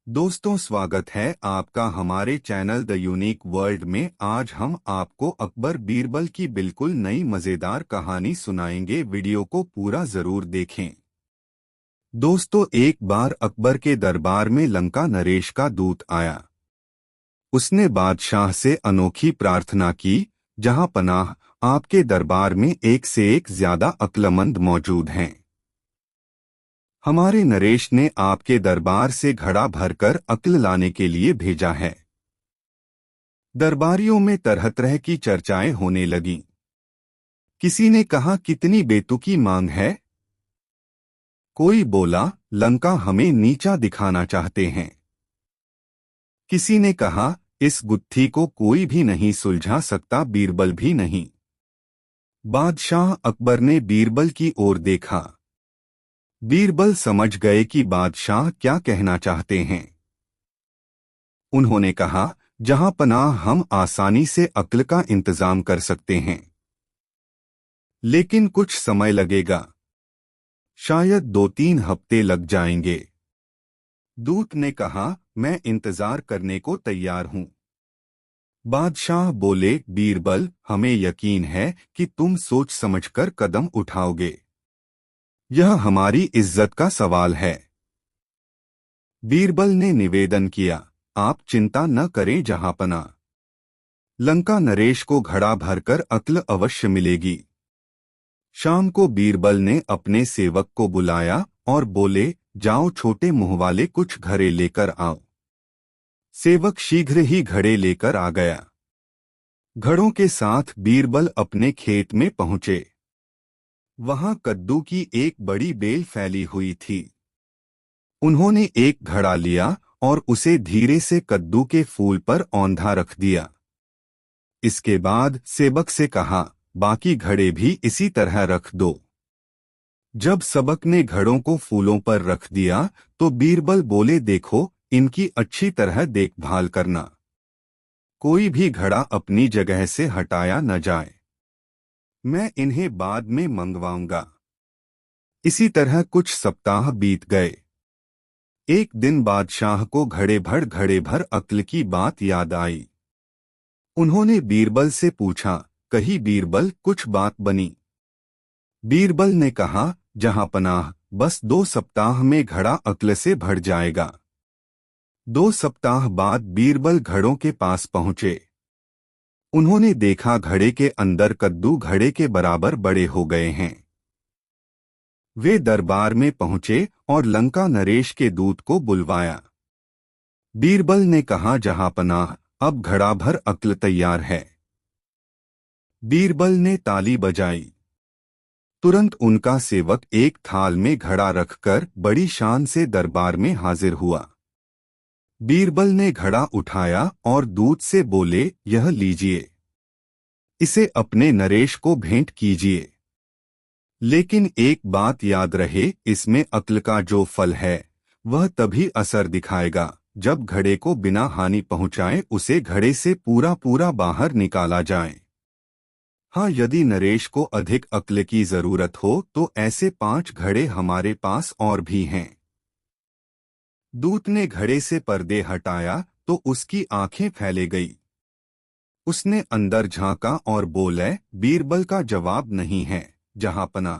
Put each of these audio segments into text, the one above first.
दोस्तों, स्वागत है आपका हमारे चैनल द यूनिक वर्ल्ड में। आज हम आपको अकबर बीरबल की बिल्कुल नई मजेदार कहानी सुनाएंगे। वीडियो को पूरा जरूर देखें। दोस्तों, एक बार अकबर के दरबार में लंका नरेश का दूत आया। उसने बादशाह से अनोखी प्रार्थना की, जहां पनाह, आपके दरबार में एक से एक ज्यादा अक्लमंद मौजूद हैं। हमारे नरेश ने आपके दरबार से घड़ा भरकर अक्ल लाने के लिए भेजा है। दरबारियों में तरह तरह की चर्चाएं होने लगीं। किसी ने कहा, कितनी बेतुकी मांग है। कोई बोला, लंका हमें नीचा दिखाना चाहते हैं। किसी ने कहा, इस गुत्थी को कोई भी नहीं सुलझा सकता, बीरबल भी नहीं। बादशाह अकबर ने बीरबल की ओर देखा। बीरबल समझ गए कि बादशाह क्या कहना चाहते हैं। उन्होंने कहा, जहां पनाह, हम आसानी से अक्ल का इंतजाम कर सकते हैं, लेकिन कुछ समय लगेगा। शायद 2-3 हफ्ते लग जाएंगे। दूत ने कहा, मैं इंतजार करने को तैयार हूं। बादशाह बोले, बीरबल, हमें यकीन है कि तुम सोच समझकर कदम उठाओगे। यह हमारी इज्जत का सवाल है। बीरबल ने निवेदन किया, आप चिंता न करें जहांपना। लंका नरेश को घड़ा भरकर अक्ल अवश्य मिलेगी। शाम को बीरबल ने अपने सेवक को बुलाया और बोले, जाओ छोटे मुंह वाले, कुछ घड़े लेकर आओ। सेवक शीघ्र ही घड़े लेकर आ गया। घड़ों के साथ बीरबल अपने खेत में पहुंचे। वहां कद्दू की एक बड़ी बेल फैली हुई थी। उन्होंने एक घड़ा लिया और उसे धीरे से कद्दू के फूल पर औंधा रख दिया। इसके बाद सेवक से कहा, बाकी घड़े भी इसी तरह रख दो। जब सबक ने घड़ों को फूलों पर रख दिया तो बीरबल बोले, देखो, इनकी अच्छी तरह देखभाल करना। कोई भी घड़ा अपनी जगह से हटाया न जाए। मैं इन्हें बाद में मंगवाऊंगा। इसी तरह कुछ सप्ताह बीत गए। एक दिन बादशाह को घड़े भर अक्ल की बात याद आई। उन्होंने बीरबल से पूछा, कही बीरबल, कुछ बात बनी? बीरबल ने कहा, जहां पनाह, बस 2 सप्ताह में घड़ा अक्ल से भर जाएगा। 2 सप्ताह बाद बीरबल घड़ों के पास पहुंचे। उन्होंने देखा, घड़े के अंदर कद्दू घड़े के बराबर बड़े हो गए हैं। वे दरबार में पहुंचे और लंका नरेश के दूत को बुलवाया। बीरबल ने कहा, जहां पनाह, अब घड़ा भर अक्ल तैयार है। बीरबल ने ताली बजाई। तुरंत उनका सेवक एक थाल में घड़ा रखकर बड़ी शान से दरबार में हाजिर हुआ। बीरबल ने घड़ा उठाया और दूत से बोले, यह लीजिए। इसे अपने नरेश को भेंट कीजिए। लेकिन एक बात याद रहे, इसमें अक्ल का जो फल है वह तभी असर दिखाएगा जब घड़े को बिना हानि पहुंचाए उसे घड़े से पूरा पूरा बाहर निकाला जाए। हाँ, यदि नरेश को अधिक अक्ल की जरूरत हो तो ऐसे 5 घड़े हमारे पास और भी हैं। दूत ने घड़े से पर्दे हटाया तो उसकी आंखें फैले गई। उसने अंदर झांका और बोले, बीरबल का जवाब नहीं है, जहांपना।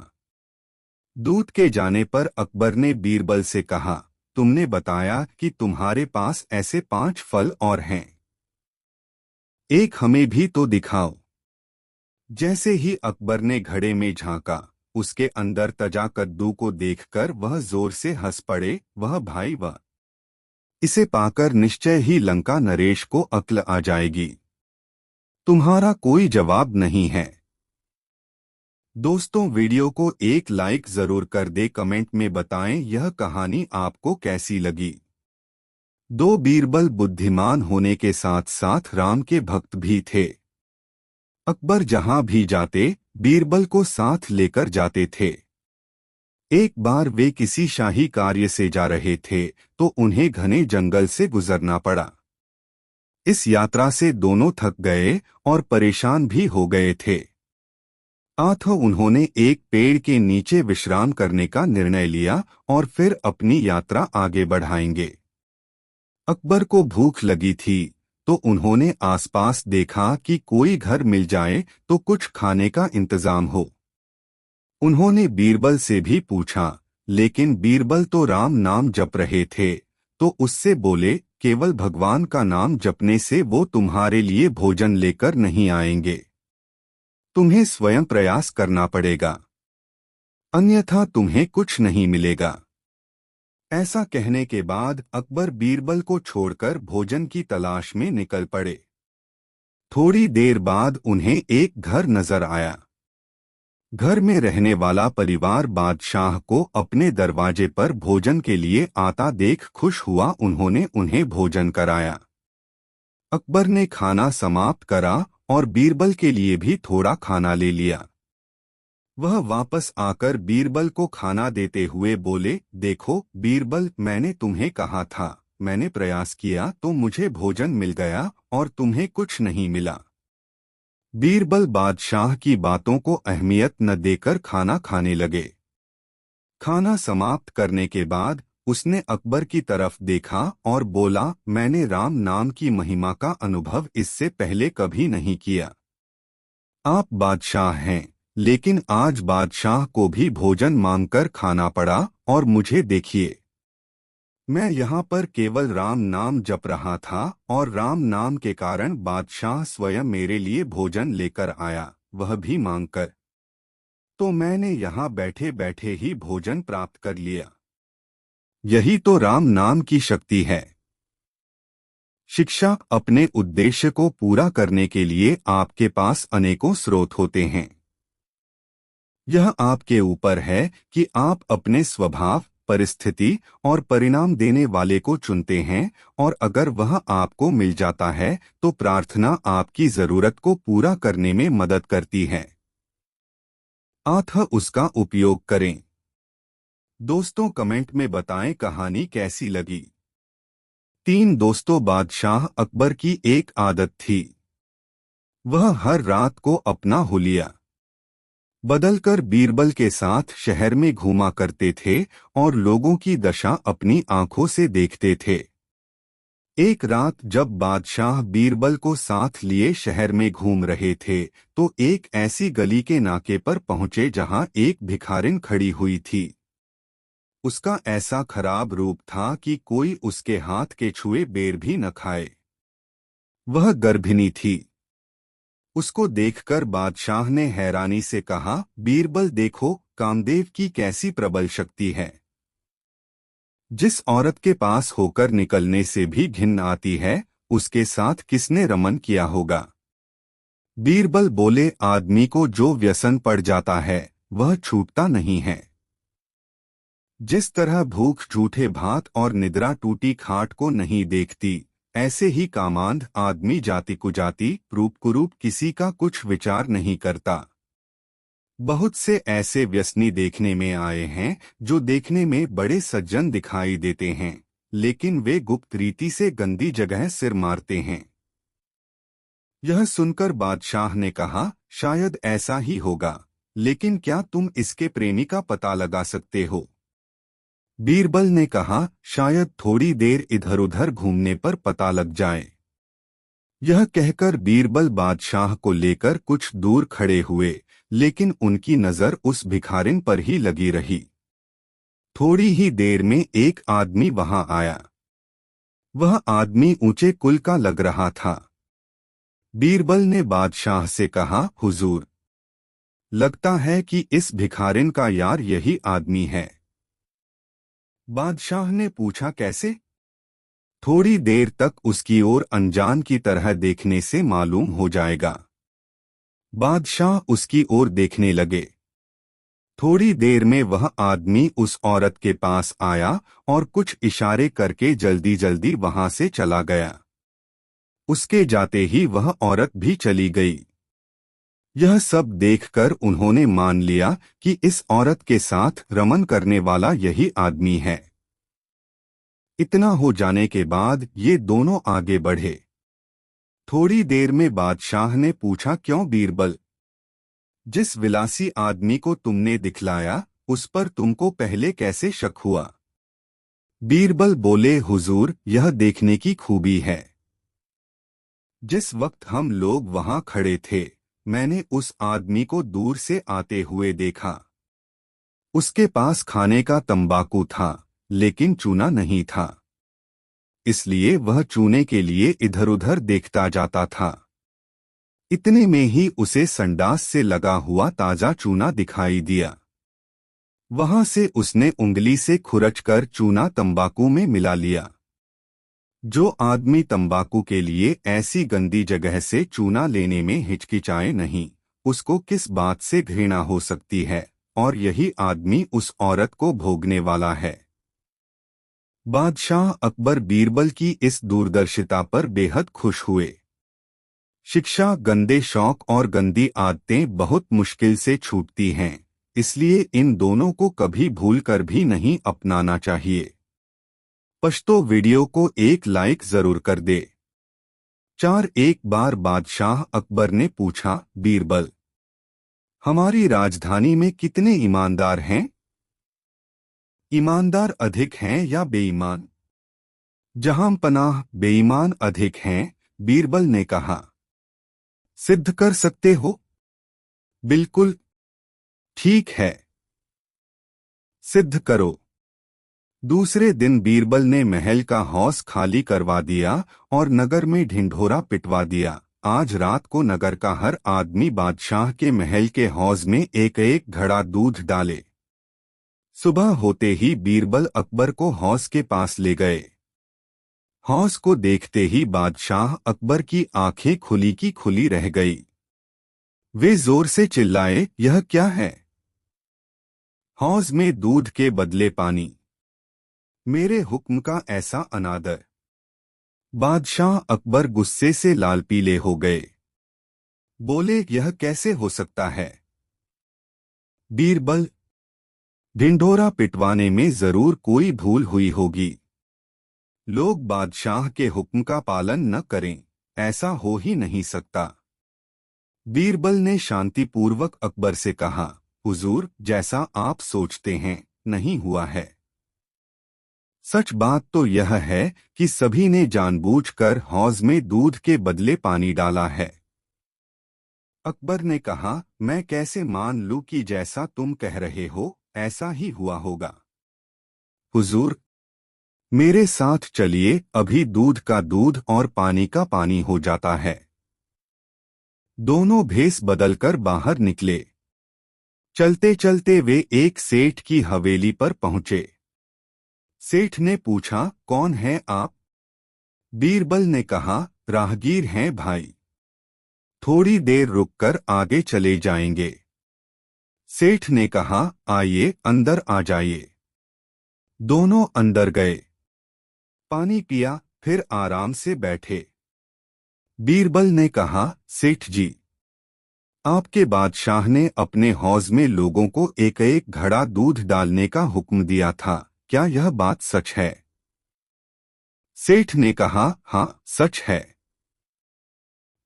दूत के जाने पर अकबर ने बीरबल से कहा, तुमने बताया कि तुम्हारे पास ऐसे 5 फल और हैं। एक हमें भी तो दिखाओ। जैसे ही अकबर ने घड़े में झांका, उसके अंदर तजा कद्दू को देखकर वह जोर से हंस पड़े। वह भाई, वह इसे पाकर निश्चय ही लंका नरेश को अक्ल आ जाएगी। तुम्हारा कोई जवाब नहीं है। दोस्तों, वीडियो को एक लाइक जरूर कर दे। कमेंट में बताएं यह कहानी आपको कैसी लगी। 2 बीरबल बुद्धिमान होने के साथ साथ राम के भक्त भी थे। अकबर जहां भी जाते बीरबल को साथ लेकर जाते थे। एक बार वे किसी शाही कार्य से जा रहे थे तो उन्हें घने जंगल से गुजरना पड़ा। इस यात्रा से दोनों थक गए और परेशान भी हो गए थे। अतः उन्होंने एक पेड़ के नीचे विश्राम करने का निर्णय लिया और फिर अपनी यात्रा आगे बढ़ाएंगे। अकबर को भूख लगी थी तो उन्होंने आसपास देखा कि कोई घर मिल जाए तो कुछ खाने का इंतजाम हो। उन्होंने बीरबल से भी पूछा, लेकिन बीरबल तो राम नाम जप रहे थे, तो उससे बोले, केवल भगवान का नाम जपने से वो तुम्हारे लिए भोजन लेकर नहीं आएंगे। तुम्हें स्वयं प्रयास करना पड़ेगा, अन्यथा तुम्हें कुछ नहीं मिलेगा। ऐसा कहने के बाद अकबर बीरबल को छोड़कर भोजन की तलाश में निकल पड़े। थोड़ी देर बाद उन्हें एक घर नजर आया। घर में रहने वाला परिवार बादशाह को अपने दरवाजे पर भोजन के लिए आता देख खुश हुआ। उन्होंने उन्हें भोजन कराया। अकबर ने खाना समाप्त करा और बीरबल के लिए भी थोड़ा खाना ले लिया। वह वापस आकर बीरबल को खाना देते हुए बोले, देखो बीरबल, मैंने तुम्हें कहा था, मैंने प्रयास किया तो मुझे भोजन मिल गया और तुम्हें कुछ नहीं मिला। बीरबल बादशाह की बातों को अहमियत न देकर खाना खाने लगे। खाना समाप्त करने के बाद उसने अकबर की तरफ देखा और बोला, मैंने राम नाम की महिमा का अनुभव इससे पहले कभी नहीं किया। आप बादशाह हैं, लेकिन आज बादशाह को भी भोजन मांगकर खाना पड़ा और मुझे देखिए, मैं यहाँ पर केवल राम नाम जप रहा था और राम नाम के कारण बादशाह स्वयं मेरे लिए भोजन लेकर आया, वह भी मांगकर। तो मैंने यहाँ बैठे बैठे ही भोजन प्राप्त कर लिया। यही तो राम नाम की शक्ति है। शिक्षा, अपने उद्देश्य को पूरा करने के लिए आपके पास अनेकों स्रोत होते हैं। यह आपके ऊपर है कि आप अपने स्वभाव, परिस्थिति और परिणाम देने वाले को चुनते हैं, और अगर वह आपको मिल जाता है तो प्रार्थना आपकी जरूरत को पूरा करने में मदद करती है। अतः उसका उपयोग करें। दोस्तों, कमेंट में बताएं कहानी कैसी लगी। 3 दोस्तों। बादशाह अकबर की एक आदत थी। वह हर रात को अपना हुलिया बदलकर बीरबल के साथ शहर में घूमा करते थे और लोगों की दशा अपनी आंखों से देखते थे। एक रात जब बादशाह बीरबल को साथ लिए शहर में घूम रहे थे तो एक ऐसी गली के नाके पर पहुंचे जहां एक भिखारिन खड़ी हुई थी। उसका ऐसा खराब रूप था कि कोई उसके हाथ के छुए बेर भी न खाए। वह गर्भिणी थी। उसको देखकर बादशाह ने हैरानी से कहा, बीरबल देखो, कामदेव की कैसी प्रबल शक्ति है। जिस औरत के पास होकर निकलने से भी घिन आती है, उसके साथ किसने रमन किया होगा। बीरबल बोले, आदमी को जो व्यसन पड़ जाता है वह छूटता नहीं है। जिस तरह भूख झूठे भात और निद्रा टूटी खाट को नहीं देखती, ऐसे ही कामांध आदमी जाति कुजाति रूप कुरूप किसी का कुछ विचार नहीं करता। बहुत से ऐसे व्यसनी देखने में आए हैं जो देखने में बड़े सज्जन दिखाई देते हैं, लेकिन वे गुप्त रीति से गंदी जगह सिर मारते हैं। यह सुनकर बादशाह ने कहा, शायद ऐसा ही होगा, लेकिन क्या तुम इसके प्रेमी का पता लगा सकते हो। बीरबल ने कहा, शायद थोड़ी देर इधर उधर घूमने पर पता लग जाए। यह कहकर बीरबल बादशाह को लेकर कुछ दूर खड़े हुए, लेकिन उनकी नजर उस भिखारिन पर ही लगी रही। थोड़ी ही देर में एक आदमी वहां आया। वह आदमी ऊंचे कुल का लग रहा था। बीरबल ने बादशाह से कहा, हुजूर, लगता है कि इस भिखारिन का यार यही आदमी है। बादशाह ने पूछा, कैसे। थोड़ी देर तक उसकी ओर अनजान की तरह देखने से मालूम हो जाएगा। बादशाह उसकी ओर देखने लगे। थोड़ी देर में वह आदमी उस औरत के पास आया और कुछ इशारे करके जल्दी जल्दी वहां से चला गया। उसके जाते ही वह औरत भी चली गई। यह सब देखकर उन्होंने मान लिया कि इस औरत के साथ रमन करने वाला यही आदमी है। इतना हो जाने के बाद ये दोनों आगे बढ़े। थोड़ी देर में बादशाह ने पूछा, क्यों बीरबल, जिस विलासी आदमी को तुमने दिखलाया उस पर तुमको पहले कैसे शक हुआ। बीरबल बोले, हुजूर, यह देखने की खूबी है। जिस वक्त हम लोग वहां खड़े थे, मैंने उस आदमी को दूर से आते हुए देखा। उसके पास खाने का तंबाकू था, लेकिन चूना नहीं था, इसलिए वह चूने के लिए इधर उधर देखता जाता था। इतने में ही उसे संडास से लगा हुआ ताजा चूना दिखाई दिया। वहां से उसने उंगली से खुरचकर चूना तंबाकू में मिला लिया। जो आदमी तंबाकू के लिए ऐसी गंदी जगह से चूना लेने में हिचकिचाए नहीं, उसको किस बात से घृणा हो सकती है, और यही आदमी उस औरत को भोगने वाला है। बादशाह अकबर बीरबल की इस दूरदर्शिता पर बेहद खुश हुए। शिक्षा, गंदे शौक और गंदी आदतें बहुत मुश्किल से छूटती हैं, इसलिए इन दोनों को कभी भूलकर भी नहीं अपनाना चाहिए। पश्तो वीडियो को एक लाइक जरूर कर दे। 4 एक बार बादशाह अकबर ने पूछा, बीरबल, हमारी राजधानी में कितने ईमानदार हैं? ईमानदार अधिक हैं या बेईमान? जहां पनाह, बेईमान अधिक हैं, बीरबल ने कहा। सिद्ध कर सकते हो? बिल्कुल। ठीक है, सिद्ध करो। दूसरे दिन बीरबल ने महल का हौस खाली करवा दिया और नगर में ढिंढोरा पिटवा दिया। आज रात को नगर का हर आदमी बादशाह के महल के हौज में एक एक घड़ा दूध डाले। सुबह होते ही बीरबल अकबर को हौज के पास ले गए। हौज को देखते ही बादशाह अकबर की आंखें खुली की खुली रह गई। वे जोर से चिल्लाए, यह क्या है? हौज में दूध के बदले पानी। मेरे हुक्म का ऐसा अनादर। बादशाह अकबर गुस्से से लाल पीले हो गए। बोले, यह कैसे हो सकता है? बीरबल, ढिंढोरा पिटवाने में जरूर कोई भूल हुई होगी। लोग बादशाह के हुक्म का पालन न करें, ऐसा हो ही नहीं सकता। बीरबल ने शांतिपूर्वक अकबर से कहा, हुजूर, जैसा आप सोचते हैं, नहीं हुआ है। सच बात तो यह है कि सभी ने जानबूझकर हौज में दूध के बदले पानी डाला है। अकबर ने कहा, मैं कैसे मान लूं कि जैसा तुम कह रहे हो, ऐसा ही हुआ होगा। हुजूर, मेरे साथ चलिए, अभी दूध का दूध और पानी का पानी हो जाता है। दोनों भेस बदलकर बाहर निकले। चलते चलते वे एक सेठ की हवेली पर पहुंचे। सेठ ने पूछा, कौन हैं आप? बीरबल ने कहा, राहगीर हैं भाई, थोड़ी देर रुककर आगे चले जाएंगे। सेठ ने कहा, आइए, अंदर आ जाइए। दोनों अंदर गए, पानी पिया, फिर आराम से बैठे। बीरबल ने कहा, सेठ जी, आपके बादशाह ने अपने हौज में लोगों को एक एक घड़ा दूध डालने का हुक्म दिया था, क्या यह बात सच है? सेठ ने कहा, हाँ, सच है।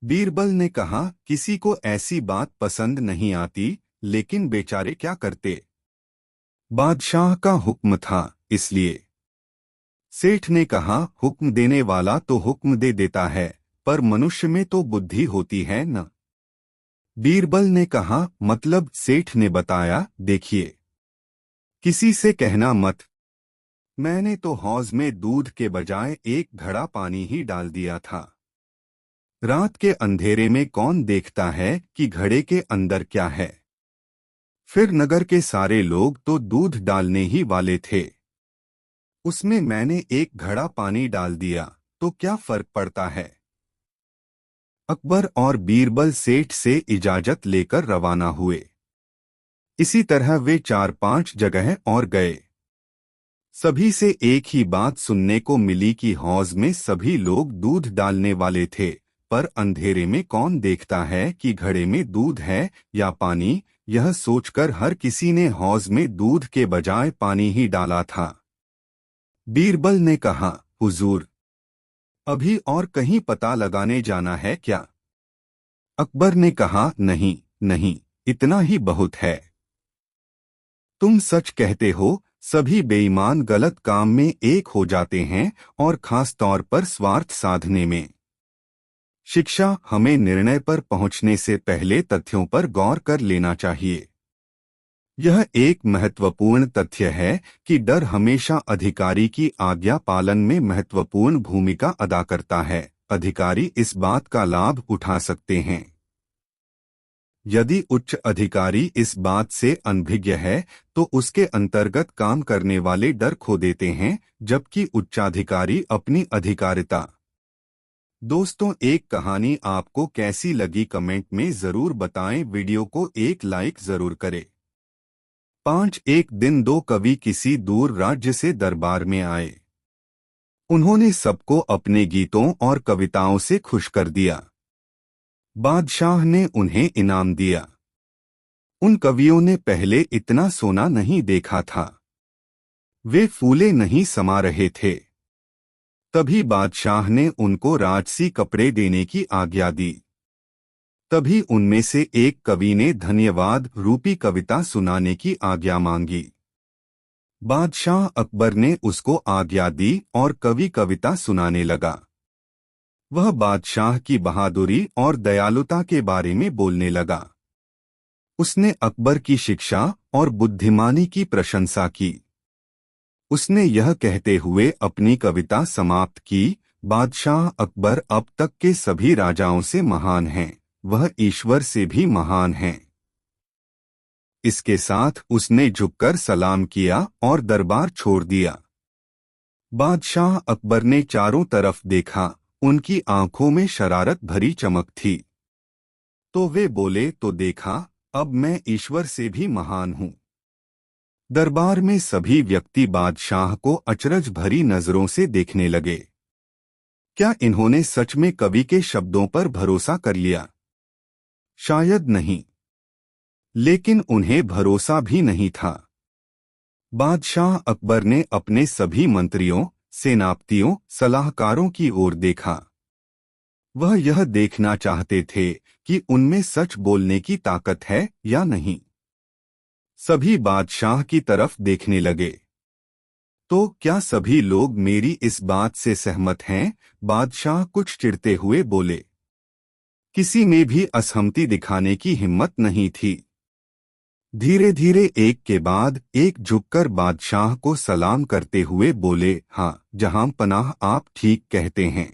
बीरबल ने कहा, किसी को ऐसी बात पसंद नहीं आती, लेकिन बेचारे क्या करते? बादशाह का हुक्म था, इसलिए। सेठ ने कहा, हुक्म देने वाला तो हुक्म दे देता है, पर मनुष्य में तो बुद्धि होती है न। बीरबल ने कहा, मतलब? सेठ ने बताया, देखिए, किसी से कहना मत। मैंने तो हौज में दूध के बजाय एक घड़ा पानी ही डाल दिया था। रात के अंधेरे में कौन देखता है कि घड़े के अंदर क्या है? फिर नगर के सारे लोग तो दूध डालने ही वाले थे, उसमें मैंने एक घड़ा पानी डाल दिया, तो क्या फर्क पड़ता है? अकबर और बीरबल सेठ से इजाजत लेकर रवाना हुए। इसी तरह वे 4-5 जगह और गए। सभी से एक ही बात सुनने को मिली कि हौज में सभी लोग दूध डालने वाले थे, पर अंधेरे में कौन देखता है कि घड़े में दूध है या पानी। यह सोचकर हर किसी ने हौज में दूध के बजाय पानी ही डाला था। बीरबल ने कहा, हुजूर, अभी और कहीं पता लगाने जाना है क्या? अकबर ने कहा, नहीं नहीं, इतना ही बहुत है। तुम सच कहते हो, सभी बेईमान गलत काम में एक हो जाते हैं और खास तौर पर स्वार्थ साधने में। शिक्षा हमें निर्णय पर पहुंचने से पहले तथ्यों पर गौर कर लेना चाहिए। यह एक महत्वपूर्ण तथ्य है कि डर हमेशा अधिकारी की आज्ञा पालन में महत्वपूर्ण भूमिका अदा करता है। अधिकारी इस बात का लाभ उठा सकते हैं। यदि उच्च अधिकारी इस बात से अनभिज्ञ है तो उसके अंतर्गत काम करने वाले डर खो देते हैं, जबकि उच्चाधिकारी अपनी अधिकारिता। दोस्तों, एक कहानी आपको कैसी लगी कमेंट में जरूर बताएं। वीडियो को एक लाइक जरूर करें। 5 एक दिन दो कवि किसी दूर राज्य से दरबार में आए। उन्होंने सबको अपने गीतों और कविताओं से खुश कर दिया। बादशाह ने उन्हें इनाम दिया। उन कवियों ने पहले इतना सोना नहीं देखा था। वे फूले नहीं समा रहे थे। तभी बादशाह ने उनको राजसी कपड़े देने की आज्ञा दी। तभी उनमें से एक कवि ने धन्यवाद रूपी कविता सुनाने की आज्ञा मांगी। बादशाह अकबर ने उसको आज्ञा दी और कवि कविता सुनाने लगा। वह बादशाह की बहादुरी और दयालुता के बारे में बोलने लगा। उसने अकबर की शिक्षा और बुद्धिमानी की प्रशंसा की। उसने यह कहते हुए अपनी कविता समाप्त की, बादशाह अकबर अब तक के सभी राजाओं से महान हैं, वह ईश्वर से भी महान हैं। इसके साथ उसने झुककर सलाम किया और दरबार छोड़ दिया। बादशाह अकबर ने चारों तरफ देखा, उनकी आंखों में शरारत भरी चमक थी। तो वे बोले, तो देखा, अब मैं ईश्वर से भी महान हूँ। दरबार में सभी व्यक्ति बादशाह को अचरज भरी नजरों से देखने लगे। क्या इन्होंने सच में कवि के शब्दों पर भरोसा कर लिया? शायद नहीं, लेकिन उन्हें भरोसा भी नहीं था। बादशाह अकबर ने अपने सभी मंत्रियों, सेनापतियों, सलाहकारों की ओर देखा। वह यह देखना चाहते थे कि उनमें सच बोलने की ताकत है या नहीं। सभी बादशाह की तरफ देखने लगे। तो क्या सभी लोग मेरी इस बात से सहमत हैं? बादशाह कुछ चिढ़ते हुए बोले। किसी में भी असहमति दिखाने की हिम्मत नहीं थी। धीरे धीरे एक के बाद एक झुककर बादशाह को सलाम करते हुए बोले, हाँ जहां पनाह, आप ठीक कहते हैं।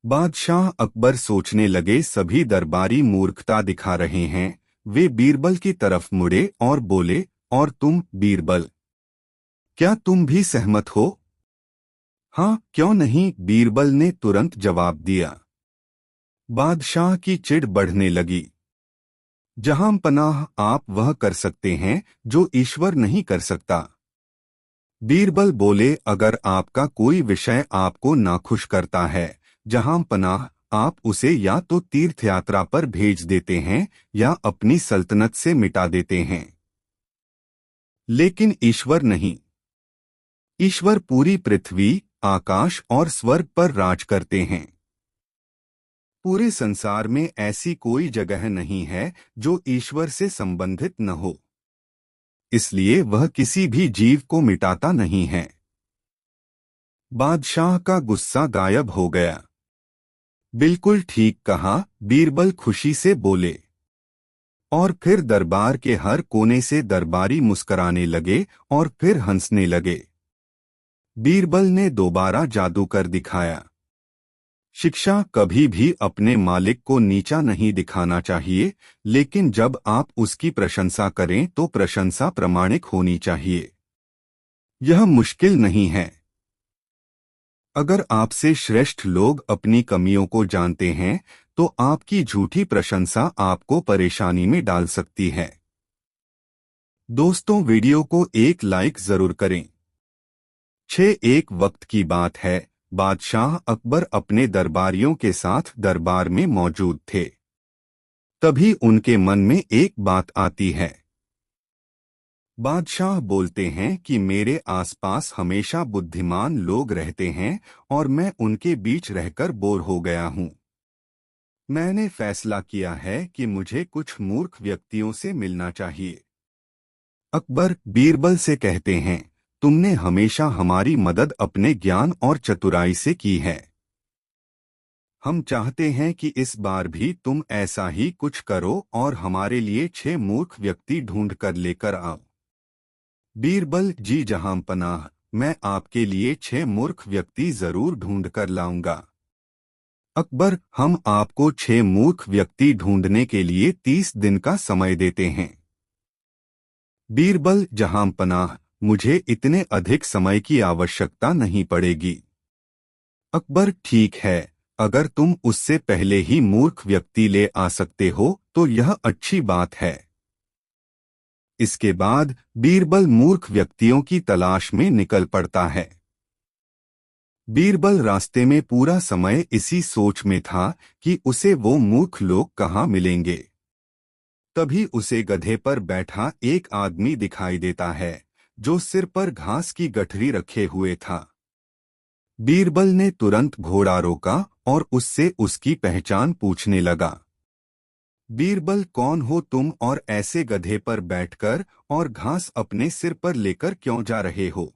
बादशाह अकबर सोचने लगे, सभी दरबारी मूर्खता दिखा रहे हैं। वे बीरबल की तरफ मुड़े और बोले, और तुम बीरबल, क्या तुम भी सहमत हो? हाँ, क्यों नहीं, बीरबल ने तुरंत जवाब दिया। बादशाह की चिढ़ बढ़ने लगी। जहां पनाह, आप वह कर सकते हैं जो ईश्वर नहीं कर सकता। बीरबल बोले, अगर आपका कोई विषय आपको नाखुश करता है, जहां पनाह, आप उसे या तो तीर्थयात्रा पर भेज देते हैं या अपनी सल्तनत से मिटा देते हैं। लेकिन ईश्वर नहीं। ईश्वर पूरी पृथ्वी, आकाश और स्वर्ग पर राज करते हैं। पूरे संसार में ऐसी कोई जगह नहीं है जो ईश्वर से संबंधित न हो। इसलिए वह किसी भी जीव को मिटाता नहीं है। बादशाह का गुस्सा गायब हो गया। बिल्कुल ठीक कहा, बीरबल खुशी से बोले। और फिर दरबार के हर कोने से दरबारी मुस्कराने लगे और फिर हंसने लगे। बीरबल ने दोबारा जादू कर दिखाया। शिक्षा कभी भी अपने मालिक को नीचा नहीं दिखाना चाहिए, लेकिन जब आप उसकी प्रशंसा करें तो प्रशंसा प्रामाणिक होनी चाहिए। यह मुश्किल नहीं है। अगर आपसे श्रेष्ठ लोग अपनी कमियों को जानते हैं तो आपकी झूठी प्रशंसा आपको परेशानी में डाल सकती है। दोस्तों, वीडियो को एक लाइक जरूर करें। 6 एक वक्त की बात है, बादशाह अकबर अपने दरबारियों के साथ दरबार में मौजूद थे। तभी उनके मन में एक बात आती है। बादशाह बोलते हैं कि मेरे आसपास हमेशा बुद्धिमान लोग रहते हैं और मैं उनके बीच रहकर बोर हो गया हूँ। मैंने फैसला किया है कि मुझे कुछ मूर्ख व्यक्तियों से मिलना चाहिए। अकबर बीरबल से कहते हैं, तुमने हमेशा हमारी मदद अपने ज्ञान और चतुराई से की है। हम चाहते हैं कि इस बार भी तुम ऐसा ही कुछ करो और हमारे लिए 6 मूर्ख व्यक्ति ढूंढ कर लेकर आओ। बीरबल, जी जहां पनाह, मैं आपके लिए 6 मूर्ख व्यक्ति जरूर ढूंढ कर लाऊंगा। अकबर, हम आपको 6 मूर्ख व्यक्ति ढूंढने के लिए 30 दिन का समय देते हैं। बीरबल, जहां पनाह, मुझे इतने अधिक समय की आवश्यकता नहीं पड़ेगी। अकबर, ठीक है, अगर तुम उससे पहले ही मूर्ख व्यक्ति ले आ सकते हो तो यह अच्छी बात है। इसके बाद बीरबल मूर्ख व्यक्तियों की तलाश में निकल पड़ता है। बीरबल रास्ते में पूरा समय इसी सोच में था कि उसे वो मूर्ख लोग कहाँ मिलेंगे। तभी उसे गधे पर बैठा एक आदमी दिखाई देता है जो सिर पर घास की गठरी रखे हुए था। बीरबल ने तुरंत घोड़ा रोका और उससे उसकी पहचान पूछने लगा। बीरबल, कौन हो तुम और ऐसे गधे पर बैठकर और घास अपने सिर पर लेकर क्यों जा रहे हो?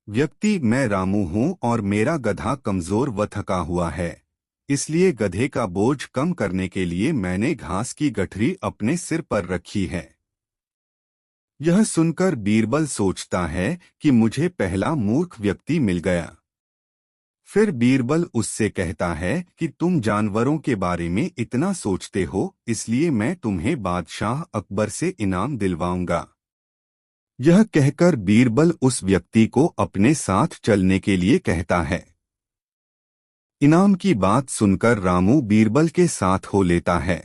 व्यक्ति, मैं रामू हूँ और मेरा गधा कमजोर व थका हुआ है, इसलिए गधे का बोझ कम करने के लिए मैंने घास की गठरी अपने सिर पर रखी है। यह सुनकर बीरबल सोचता है कि मुझे पहला मूर्ख व्यक्ति मिल गया। फिर बीरबल उससे कहता है कि तुम जानवरों के बारे में इतना सोचते हो, इसलिए मैं तुम्हें बादशाह अकबर से इनाम दिलवाऊंगा। यह कहकर बीरबल उस व्यक्ति को अपने साथ चलने के लिए कहता है। इनाम की बात सुनकर रामू बीरबल के साथ हो लेता है।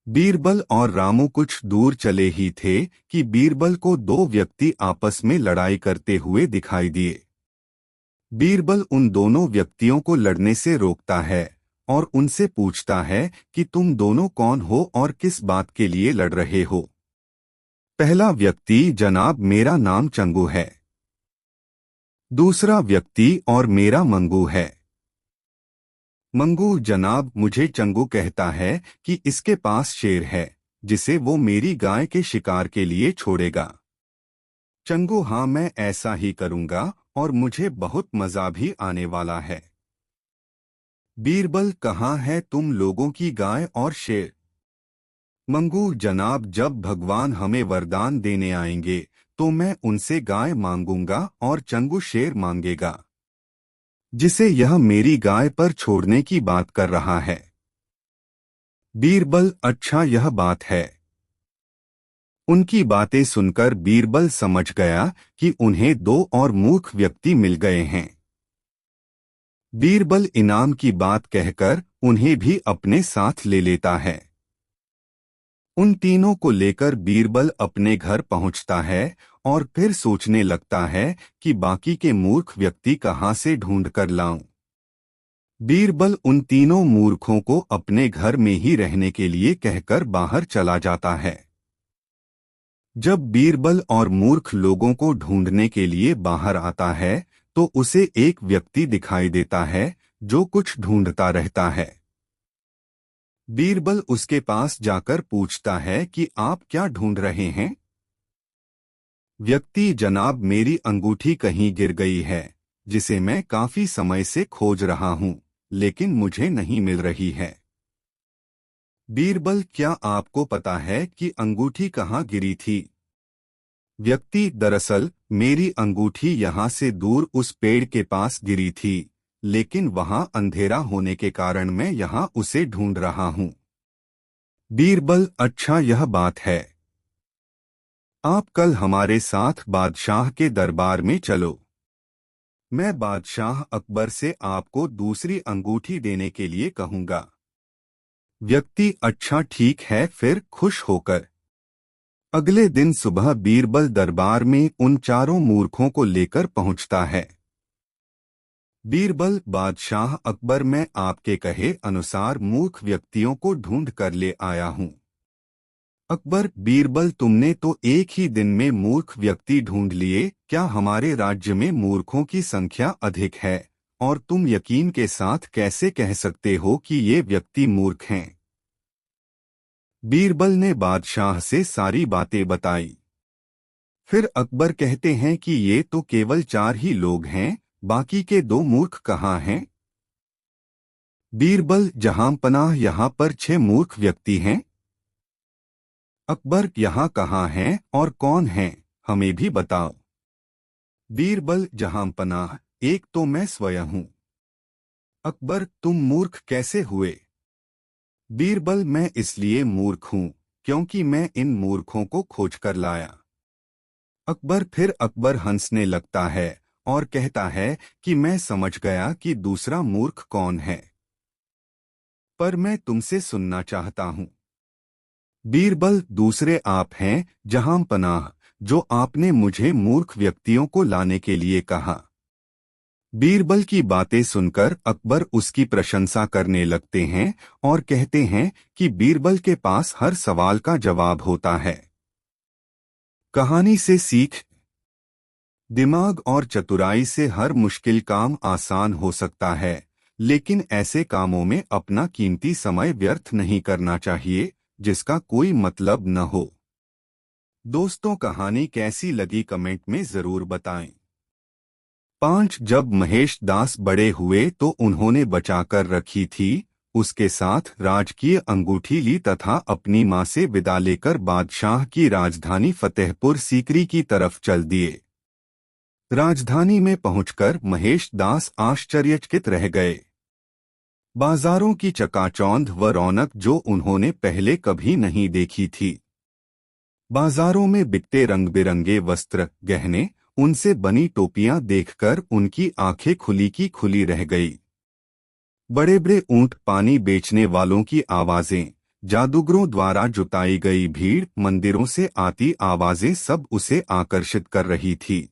बीरबल और रामू कुछ दूर चले ही थे कि बीरबल को 2 व्यक्ति आपस में लड़ाई करते हुए दिखाई दिए। बीरबल उन दोनों व्यक्तियों को लड़ने से रोकता है और उनसे पूछता है कि तुम दोनों कौन हो और किस बात के लिए लड़ रहे हो? पहला व्यक्ति, जनाब मेरा नाम चंगू है। दूसरा व्यक्ति, और मेरा मंगू है। मंगू, जनाब मुझे चंगू कहता है कि इसके पास शेर है जिसे वो मेरी गाय के शिकार के लिए छोड़ेगा। चंगू, हाँ मैं ऐसा ही करूंगा और मुझे बहुत मजा भी आने वाला है। बीरबल, कहाँ है तुम लोगों की गाय और शेर? मंगू, जनाब जब भगवान हमें वरदान देने आएंगे तो मैं उनसे गाय मांगूंगा और चंगू शेर मांगेगा, जिसे यह मेरी गाय पर छोड़ने की बात कर रहा है। बीरबल, अच्छा यह बात है। उनकी बातें सुनकर बीरबल समझ गया कि उन्हें 2 और मूर्ख व्यक्ति मिल गए हैं। बीरबल इनाम की बात कहकर उन्हें भी अपने साथ ले लेता है। उन तीनों को लेकर बीरबल अपने घर पहुंचता है और फिर सोचने लगता है कि बाकी के मूर्ख व्यक्ति कहां से ढूंढ कर लाऊं। बीरबल उन तीनों मूर्खों को अपने घर में ही रहने के लिए कहकर बाहर चला जाता है। जब बीरबल और मूर्ख लोगों को ढूंढने के लिए बाहर आता है तो उसे एक व्यक्ति दिखाई देता है जो कुछ ढूंढता रहता है। बीरबल उसके पास जाकर पूछता है कि आप क्या ढूंढ रहे हैं? व्यक्ति, जनाब मेरी अंगूठी कहीं गिर गई है जिसे मैं काफी समय से खोज रहा हूं, लेकिन मुझे नहीं मिल रही है। बीरबल, क्या आपको पता है कि अंगूठी कहाँ गिरी थी? व्यक्ति, दरअसल मेरी अंगूठी यहाँ से दूर उस पेड़ के पास गिरी थी, लेकिन वहां अंधेरा होने के कारण मैं यहाँ उसे ढूंढ रहा हूँ। बीरबल, अच्छा यह बात है। आप कल हमारे साथ बादशाह के दरबार में चलो। मैं बादशाह अकबर से आपको दूसरी अंगूठी देने के लिए कहूंगा। व्यक्ति, अच्छा ठीक है, फिर खुश होकर अगले दिन सुबह बीरबल दरबार में उन 4 मूर्खों को लेकर पहुंचता है। बीरबल, बादशाह अकबर, मैं आपके कहे अनुसार मूर्ख व्यक्तियों को ढूंढ कर ले आया हूं। अकबर, बीरबल, तुमने तो एक ही दिन में मूर्ख व्यक्ति ढूंढ लिए, क्या हमारे राज्य में मूर्खों की संख्या अधिक है और तुम यकीन के साथ कैसे कह सकते हो कि ये व्यक्ति मूर्ख हैं? बीरबल ने बादशाह से सारी बातें बताई। फिर अकबर कहते हैं कि ये तो केवल 4 ही लोग हैं, बाकी के 2 मूर्ख कहाँ हैं? बीरबल, जहांपनाह, यहाँ पर 6 मूर्ख व्यक्ति हैं। अकबर, यहाँ कहाँ हैं और कौन हैं, हमें भी बताओ। बीरबल, जहांपनाह, एक तो मैं स्वयं हूँ। अकबर, तुम मूर्ख कैसे हुए? बीरबल, मैं इसलिए मूर्ख हूँ क्योंकि मैं इन मूर्खों को खोज कर लाया। अकबर, फिर अकबर हंसने लगता है और कहता है कि मैं समझ गया कि दूसरा मूर्ख कौन है, पर मैं तुमसे सुनना चाहता हूँ। बीरबल, दूसरे आप हैं जहांपनाह, जो आपने मुझे मूर्ख व्यक्तियों को लाने के लिए कहा। बीरबल की बातें सुनकर अकबर उसकी प्रशंसा करने लगते हैं और कहते हैं कि बीरबल के पास हर सवाल का जवाब होता है। कहानी से सीख। दिमाग और चतुराई से हर मुश्किल काम आसान हो सकता है, लेकिन ऐसे कामों में अपना कीमती समय व्यर्थ नहीं करना चाहिए जिसका कोई मतलब न हो। दोस्तों, कहानी कैसी लगी कमेंट में जरूर बताएं। 5 जब महेश दास बड़े हुए तो उन्होंने बचाकर रखी थी उसके साथ राजकीय अंगूठी ली तथा अपनी मां से विदा लेकर बादशाह की राजधानी फतेहपुर सीकरी की तरफ चल दिए। राजधानी में पहुंचकर महेश दास आश्चर्यचकित रह गए। बाजारों की चकाचौंध व रौनक जो उन्होंने पहले कभी नहीं देखी थी। बाजारों में बिकते रंग बिरंगे वस्त्र, गहने, उनसे बनी टोपियां देखकर उनकी आंखें खुली की खुली रह गई। बड़े बड़े ऊंट, पानी बेचने वालों की आवाजें, जादूगरों द्वारा जुटाई गई भीड़, मंदिरों से आती आवाजें सब उसे आकर्षित कर रही थी।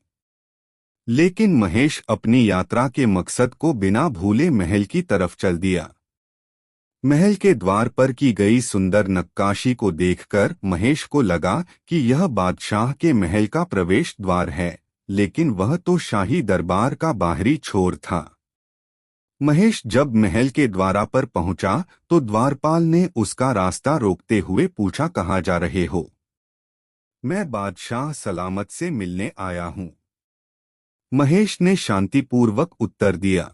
लेकिन महेश अपनी यात्रा के मकसद को बिना भूले महल की तरफ चल दिया। महल के द्वार पर की गई सुंदर नक्काशी को देखकर महेश को लगा कि यह बादशाह के महल का प्रवेश द्वार है, लेकिन वह तो शाही दरबार का बाहरी छोर था। महेश जब महल के द्वार पर पहुंचा तो द्वारपाल ने उसका रास्ता रोकते हुए पूछा, कहाँ जा रहे हो? मैं बादशाह सलामत से मिलने आया हूँ, महेश ने शांतिपूर्वक उत्तर दिया।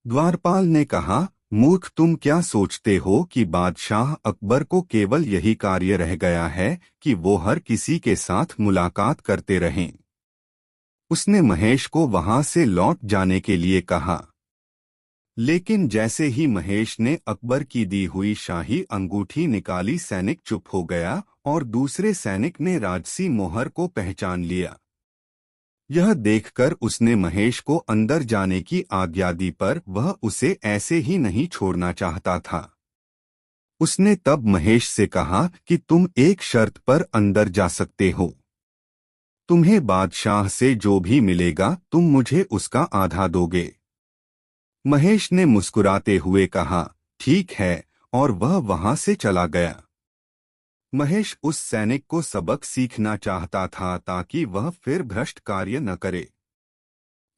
द्वारपाल ने कहा, मूर्ख, तुम क्या सोचते हो कि बादशाह अकबर को केवल यही कार्य रह गया है कि वो हर किसी के साथ मुलाकात करते रहें? उसने महेश को वहां से लौट जाने के लिए कहा। लेकिन जैसे ही महेश ने अकबर की दी हुई शाही अंगूठी निकाली, सैनिक चुप हो गया और दूसरे सैनिक ने राजसी मोहर को पहचान लिया। यह देखकर उसने महेश को अंदर जाने की आज्ञा दी, पर वह उसे ऐसे ही नहीं छोड़ना चाहता था। उसने तब महेश से कहा कि तुम एक शर्त पर अंदर जा सकते हो। तुम्हें बादशाह से जो भी मिलेगा तुम मुझे उसका आधा दोगे। महेश ने मुस्कुराते हुए कहा, ठीक है, और वह वहां से चला गया। महेश उस सैनिक को सबक सीखना चाहता था ताकि वह फिर भ्रष्ट कार्य न करे।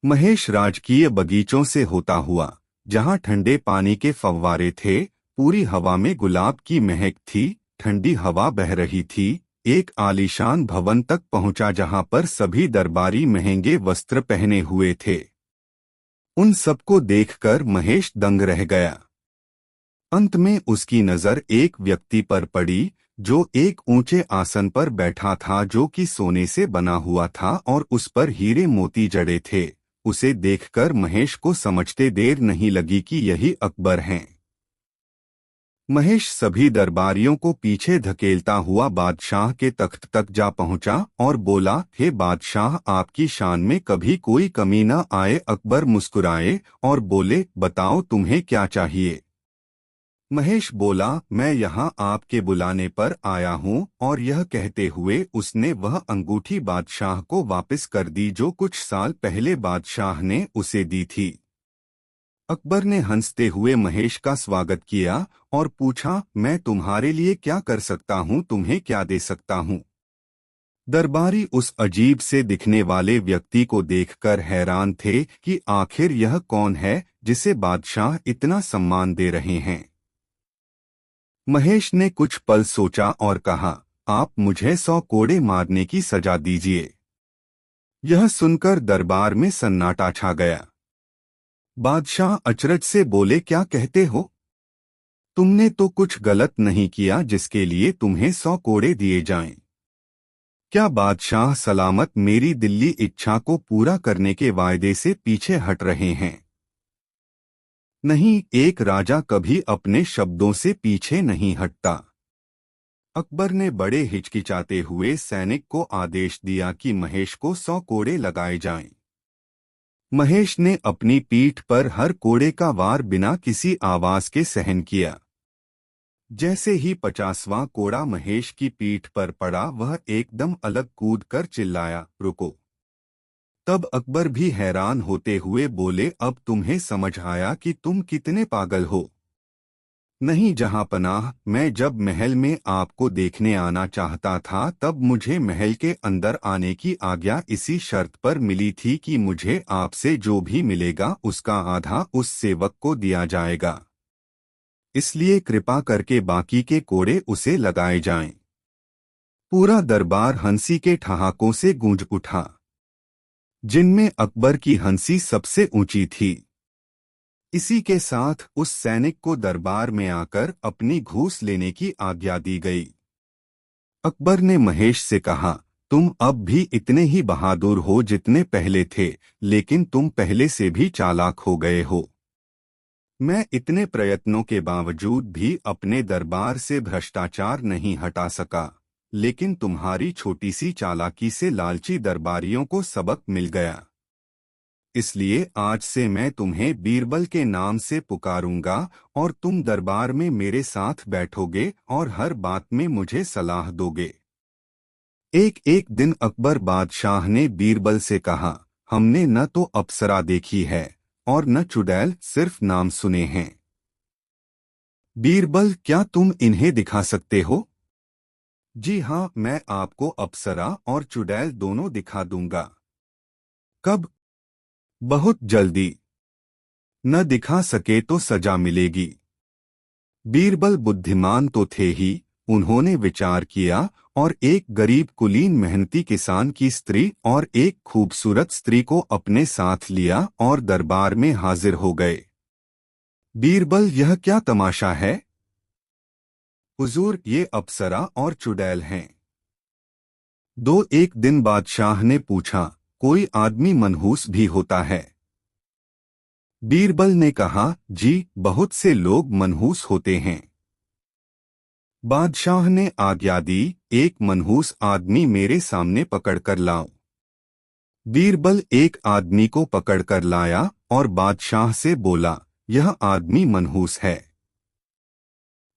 महेश राजकीय बगीचों से होता हुआ, जहां ठंडे पानी के फव्वारे थे, पूरी हवा में गुलाब की महक थी, ठंडी हवा बह रही थी, एक आलीशान भवन तक पहुंचा जहां पर सभी दरबारी महंगे वस्त्र पहने हुए थे। उन सबको देखकर महेश दंग रह गया। अंत में उसकी नजर एक व्यक्ति पर पड़ी जो एक ऊंचे आसन पर बैठा था, जो कि सोने से बना हुआ था और उस पर हीरे मोती जड़े थे। उसे देखकर महेश को समझते देर नहीं लगी कि यही अकबर हैं। महेश सभी दरबारियों को पीछे धकेलता हुआ बादशाह के तख्त तक जा पहुंचा और बोला, हे बादशाह, आपकी शान में कभी कोई कमी न आए। अकबर मुस्कुराए और बोले, बताओ तुम्हें क्या चाहिए? महेश बोला, मैं यहाँ आपके बुलाने पर आया हूँ, और यह कहते हुए उसने वह अंगूठी बादशाह को वापस कर दी जो कुछ साल पहले बादशाह ने उसे दी थी। अकबर ने हंसते हुए महेश का स्वागत किया और पूछा, मैं तुम्हारे लिए क्या कर सकता हूँ, तुम्हें क्या दे सकता हूँ? दरबारी उस अजीब से दिखने वाले व्यक्ति को देखकर हैरान थे कि आखिर यह कौन है जिसे बादशाह इतना सम्मान दे रहे हैं। महेश ने कुछ पल सोचा और कहा, आप मुझे 100 कोड़े मारने की सजा दीजिए। यह सुनकर दरबार में सन्नाटा छा गया। बादशाह अचरज से बोले, क्या कहते हो? तुमने तो कुछ गलत नहीं किया जिसके लिए तुम्हें 100 कोड़े दिए जाएं। क्या बादशाह सलामत मेरी दिल्ली इच्छा को पूरा करने के वायदे से पीछे हट रहे हैं? नहीं, एक राजा कभी अपने शब्दों से पीछे नहीं हटता। अकबर ने बड़े हिचकिचाते हुए सैनिक को आदेश दिया कि महेश को 100 कोड़े लगाए जाएं। महेश ने अपनी पीठ पर हर कोड़े का वार बिना किसी आवाज के सहन किया। जैसे ही 50वां कोड़ा महेश की पीठ पर पड़ा, वह एकदम अलग कूद कर चिल्लाया, रुको। तब अकबर भी हैरान होते हुए बोले, अब तुम्हें समझ आया कि तुम कितने पागल हो। नहीं जहांपनाह, मैं जब महल में आपको देखने आना चाहता था तब मुझे महल के अंदर आने की आज्ञा इसी शर्त पर मिली थी कि मुझे आपसे जो भी मिलेगा उसका आधा उस सेवक को दिया जाएगा। इसलिए कृपा करके बाकी के कोड़े उसे लगाए जाएं। पूरा दरबार हंसी के ठहाकों से गूंज उठा, जिनमें अकबर की हंसी सबसे ऊंची थी। इसी के साथ उस सैनिक को दरबार में आकर अपनी घूस लेने की आज्ञा दी गई। अकबर ने महेश से कहा, तुम अब भी इतने ही बहादुर हो जितने पहले थे, लेकिन तुम पहले से भी चालाक हो गए हो। मैं इतने प्रयत्नों के बावजूद भी अपने दरबार से भ्रष्टाचार नहीं हटा सका, लेकिन तुम्हारी छोटी सी चालाकी से लालची दरबारियों को सबक मिल गया। इसलिए आज से मैं तुम्हें बीरबल के नाम से पुकारूंगा और तुम दरबार में मेरे साथ बैठोगे और हर बात में मुझे सलाह दोगे। एक एक दिन अकबर बादशाह ने बीरबल से कहा, हमने न तो अप्सरा देखी है और न चुड़ैल, सिर्फ नाम सुने हैं। बीरबल, क्या तुम इन्हें दिखा सकते हो? जी हाँ, मैं आपको अप्सरा और चुड़ैल दोनों दिखा दूंगा। कब? बहुत जल्दी। न दिखा सके तो सजा मिलेगी। बीरबल बुद्धिमान तो थे ही, उन्होंने विचार किया और एक गरीब कुलीन मेहनती किसान की स्त्री और एक खूबसूरत स्त्री को अपने साथ लिया और दरबार में हाजिर हो गए। बीरबल, यह क्या तमाशा है? हुजूर, ये अप्सरा और चुड़ैल हैं। एक दिन बादशाह ने पूछा, कोई आदमी मनहूस भी होता है? बीरबल ने कहा, जी, बहुत से लोग मनहूस होते हैं। बादशाह ने आज्ञा दी, एक मनहूस आदमी मेरे सामने पकड़कर लाओ। बीरबल एक आदमी को पकड़कर लाया और बादशाह से बोला, यह आदमी मनहूस है।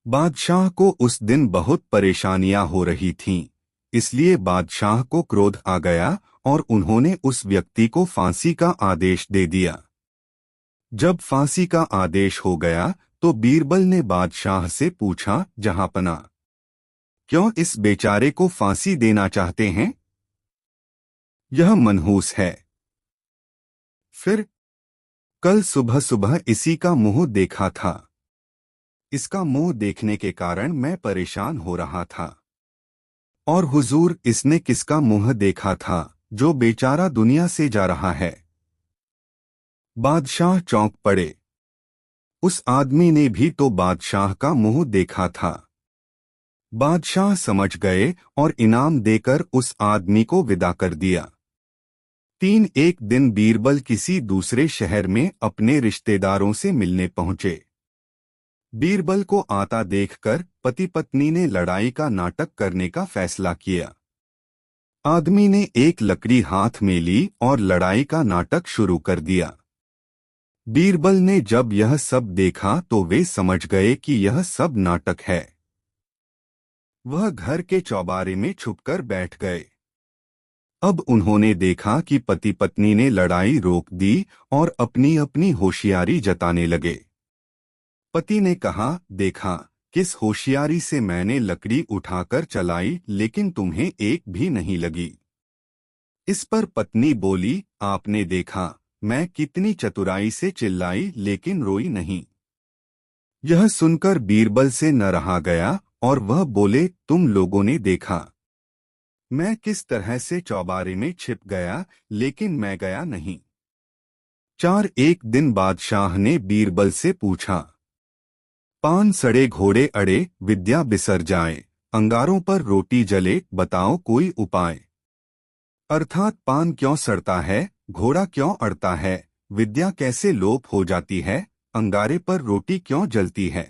बादशाह को उस दिन बहुत परेशानियां हो रही थीं, इसलिए बादशाह को क्रोध आ गया और उन्होंने उस व्यक्ति को फांसी का आदेश दे दिया। जब फांसी का आदेश हो गया तो बीरबल ने बादशाह से पूछा, जहांपना, क्यों इस बेचारे को फांसी देना चाहते हैं? यह मनहूस है। फिर? कल सुबह सुबह इसी का मुंह देखा था। इसका मुंह देखने के कारण मैं परेशान हो रहा था। और हुजूर, इसने किसका मुंह देखा था जो बेचारा दुनिया से जा रहा है? बादशाह चौंक पड़े। उस आदमी ने भी तो बादशाह का मुंह देखा था। बादशाह समझ गए और इनाम देकर उस आदमी को विदा कर दिया। एक दिन बीरबल किसी दूसरे शहर में अपने रिश्तेदारों से मिलने पहुंचे। बीरबल को आता देखकर पति पत्नी ने लड़ाई का नाटक करने का फैसला किया। आदमी ने एक लकड़ी हाथ में ली और लड़ाई का नाटक शुरू कर दिया। बीरबल ने जब यह सब देखा तो वे समझ गए कि यह सब नाटक है। वह घर के चौबारे में छुपकर बैठ गए। अब उन्होंने देखा कि पति पत्नी ने लड़ाई रोक दी और अपनी अपनी होशियारी जताने लगे। पति ने कहा, देखा, किस होशियारी से मैंने लकड़ी उठाकर चलाई, लेकिन तुम्हें एक भी नहीं लगी। इस पर पत्नी बोली, आपने देखा, मैं कितनी चतुराई से चिल्लाई लेकिन रोई नहीं। यह सुनकर बीरबल से न रहा गया और वह बोले, तुम लोगों ने देखा मैं किस तरह से चौबारे में छिप गया, लेकिन मैं गया नहीं। एक दिन बादशाह ने बीरबल से पूछा, पान सड़े घोड़े अड़े, विद्या बिसर जाए, अंगारों पर रोटी जले, बताओ कोई उपाय। अर्थात पान क्यों सड़ता है, घोड़ा क्यों अड़ता है, विद्या कैसे लोप हो जाती है, अंगारे पर रोटी क्यों जलती है।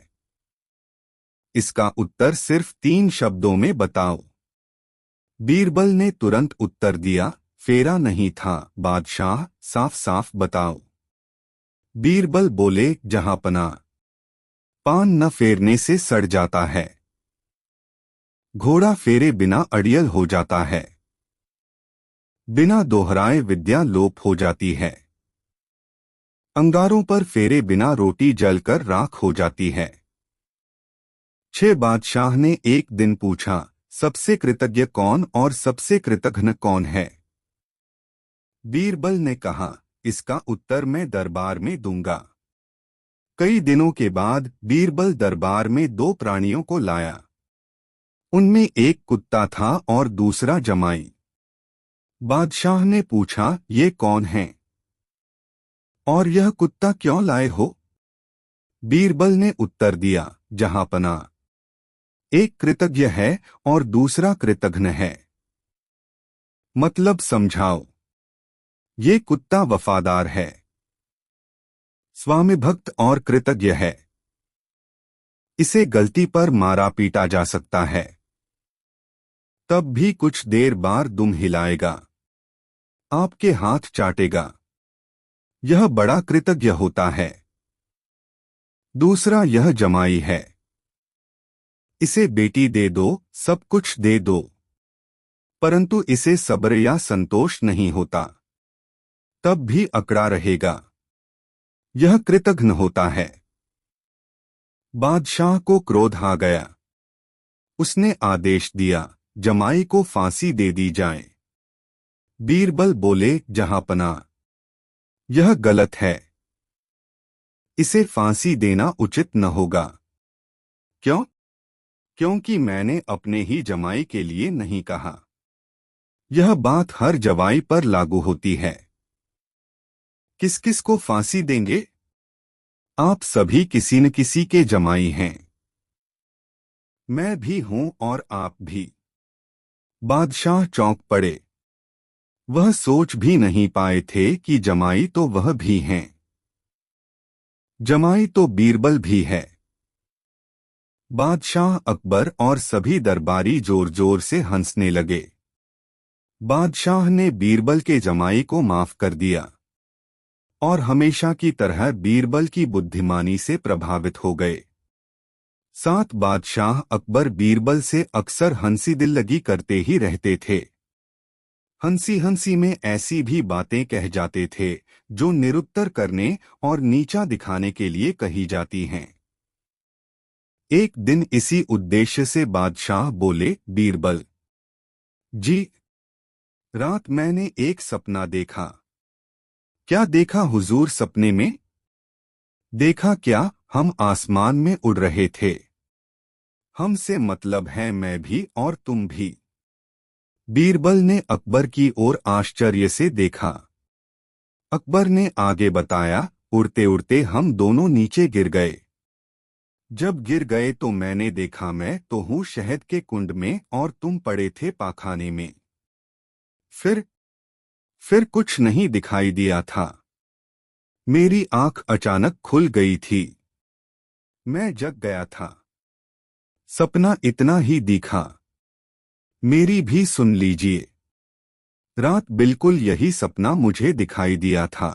इसका उत्तर सिर्फ 3 शब्दों में बताओ। बीरबल ने तुरंत उत्तर दिया, फेरा नहीं था बादशाह, साफ साफ बताओ। बीरबल बोले, जहांपना, पान न फेरने से सड़ जाता है, घोड़ा फेरे बिना अड़ियल हो जाता है, बिना दोहराए विद्या लोप हो जाती है, अंगारों पर फेरे बिना रोटी जलकर राख हो जाती है। बादशाह ने एक दिन पूछा, सबसे कृतज्ञ कौन और सबसे कृतघ्न कौन है। बीरबल ने कहा, इसका उत्तर मैं दरबार में दूंगा। कई दिनों के बाद बीरबल दरबार में 2 प्राणियों को लाया। उनमें एक कुत्ता था और दूसरा जमाई। बादशाह ने पूछा, ये कौन हैं? और यह कुत्ता क्यों लाए हो? बीरबल ने उत्तर दिया, जहांपना, एक कृतज्ञ है और दूसरा कृतघ्न है। मतलब समझाओ। ये कुत्ता वफादार है, स्वामी भक्त और कृतज्ञ है। इसे गलती पर मारा पीटा जा सकता है, तब भी कुछ देर बाद दुम हिलाएगा, आपके हाथ चाटेगा। यह बड़ा कृतज्ञ होता है। दूसरा यह जमाई है, इसे बेटी दे दो, सब कुछ दे दो, परंतु इसे सब्र या संतोष नहीं होता, तब भी अकड़ा रहेगा। यह कृतघ्न होता है। बादशाह को क्रोध आ गया। उसने आदेश दिया, जमाई को फांसी दे दी जाए। बीरबल बोले, जहांपना, यह गलत है, इसे फांसी देना उचित न होगा। क्यों? क्योंकि मैंने अपने ही जमाई के लिए नहीं कहा। यह बात हर जवाई पर लागू होती है। किस किस को फांसी देंगे? आप सभी किसी न किसी के जमाई हैं। मैं भी हूं और आप भी। बादशाह चौंक पड़े। वह सोच भी नहीं पाए थे कि जमाई तो वह भी हैं। जमाई तो बीरबल भी है। बादशाह अकबर और सभी दरबारी जोर जोर से हंसने लगे। बादशाह ने बीरबल के जमाई को माफ कर दिया और हमेशा की तरह बीरबल की बुद्धिमानी से प्रभावित हो गए। बादशाह अकबर बीरबल से अक्सर हंसी दिल्लगी करते ही रहते थे। हंसी हंसी में ऐसी भी बातें कह जाते थे जो निरुत्तर करने और नीचा दिखाने के लिए कही जाती हैं। एक दिन इसी उद्देश्य से बादशाह बोले, बीरबल जी, रात मैंने एक सपना देखा। क्या देखा हुजूर सपने में? देखा क्या, हम आसमान में उड़ रहे थे। हमसे मतलब है मैं भी और तुम भी। बीरबल ने अकबर की ओर आश्चर्य से देखा। अकबर ने आगे बताया, उड़ते उड़ते हम दोनों नीचे गिर गए। जब गिर गए तो मैंने देखा मैं तो हूँ शहद के कुंड में और तुम पड़े थे पाखाने में। फिर कुछ नहीं दिखाई दिया था। मेरी आंख अचानक खुल गई थी। मैं जग गया था। सपना इतना ही दिखा। मेरी भी सुन लीजिए। रात बिल्कुल यही सपना मुझे दिखाई दिया था।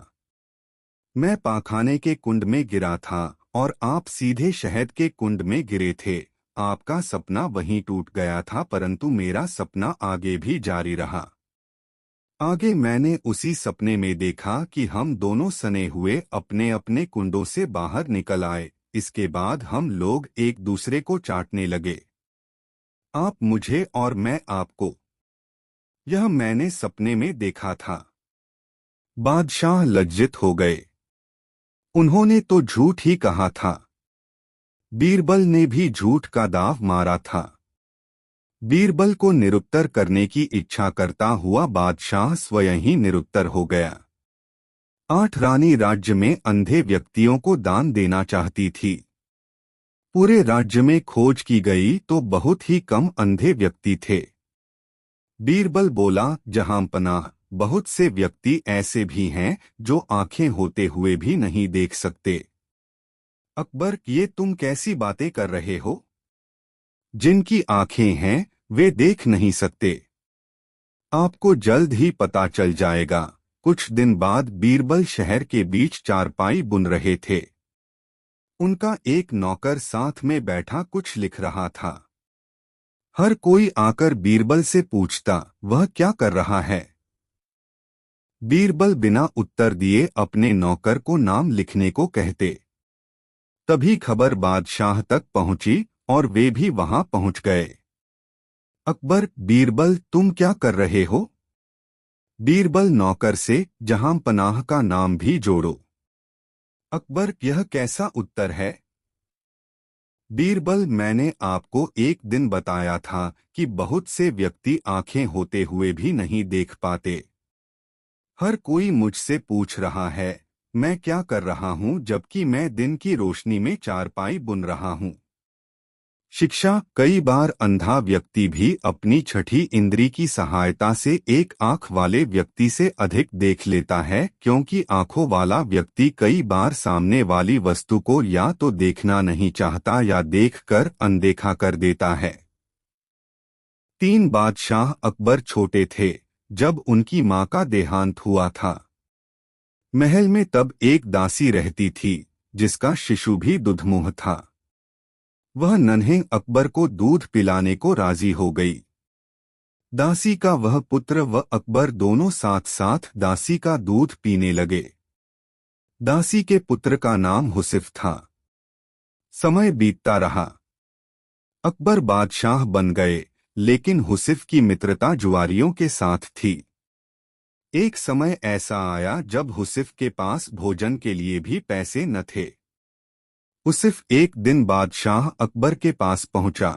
मैं पाखाने के कुंड में गिरा था और आप सीधे शहद के कुंड में गिरे थे। आपका सपना वहीं टूट गया था, परंतु मेरा सपना आगे भी जारी रहा। आगे मैंने उसी सपने में देखा कि हम दोनों सने हुए अपने अपने कुंडों से बाहर निकल आए। इसके बाद हम लोग एक दूसरे को चाटने लगे, आप मुझे और मैं आपको। यह मैंने सपने में देखा था। बादशाह लज्जित हो गए। उन्होंने तो झूठ ही कहा था। बीरबल ने भी झूठ का दाव मारा था। बीरबल को निरुत्तर करने की इच्छा करता हुआ बादशाह स्वयं ही निरुत्तर हो गया। 8 रानी राज्य में अंधे व्यक्तियों को दान देना चाहती थी। पूरे राज्य में खोज की गई तो बहुत ही कम अंधे व्यक्ति थे। बीरबल बोला, जहांपनाह, बहुत से व्यक्ति ऐसे भी हैं जो आंखें होते हुए भी नहीं देख सकते। अकबर, ये तुम कैसी बातें कर रहे हो? जिनकी आंखें हैं वे देख नहीं सकते। आपको जल्द ही पता चल जाएगा। कुछ दिन बाद बीरबल शहर के बीच चारपाई बुन रहे थे। उनका एक नौकर साथ में बैठा कुछ लिख रहा था। हर कोई आकर बीरबल से पूछता, वह क्या कर रहा है? बीरबल बिना उत्तर दिए अपने नौकर को नाम लिखने को कहते। तभी खबर बादशाह तक पहुंची और वे भी वहां पहुंच गए। अकबर, बीरबल तुम क्या कर रहे हो? बीरबल नौकर से, जहांपनाह का नाम भी जोड़ो। अकबर, यह कैसा उत्तर है? बीरबल, मैंने आपको एक दिन बताया था कि बहुत से व्यक्ति आंखें होते हुए भी नहीं देख पाते। हर कोई मुझसे पूछ रहा है मैं क्या कर रहा हूं, जबकि मैं दिन की रोशनी में चारपाई बुन रहा हूं। शिक्षा, कई बार अंधा व्यक्ति भी अपनी छठी इंद्री की सहायता से एक आंख वाले व्यक्ति से अधिक देख लेता है, क्योंकि आंखों वाला व्यक्ति कई बार सामने वाली वस्तु को या तो देखना नहीं चाहता या देखकर अनदेखा कर देता है। 3 बादशाह अकबर छोटे थे जब उनकी मां का देहांत हुआ था। महल में तब एक दासी रहती थी जिसका शिशु भी दुधमुह था। वह नन्हे अकबर को दूध पिलाने को राजी हो गई। दासी का वह पुत्र व अकबर दोनों साथ साथ दासी का दूध पीने लगे। दासी के पुत्र का नाम हुसिफ था। समय बीतता रहा। अकबर बादशाह बन गए, लेकिन हुसिफ की मित्रता जुआरियों के साथ थी। एक समय ऐसा आया जब हुसिफ के पास भोजन के लिए भी पैसे न थे। हुसिफ एक दिन बादशाह अकबर के पास पहुंचा।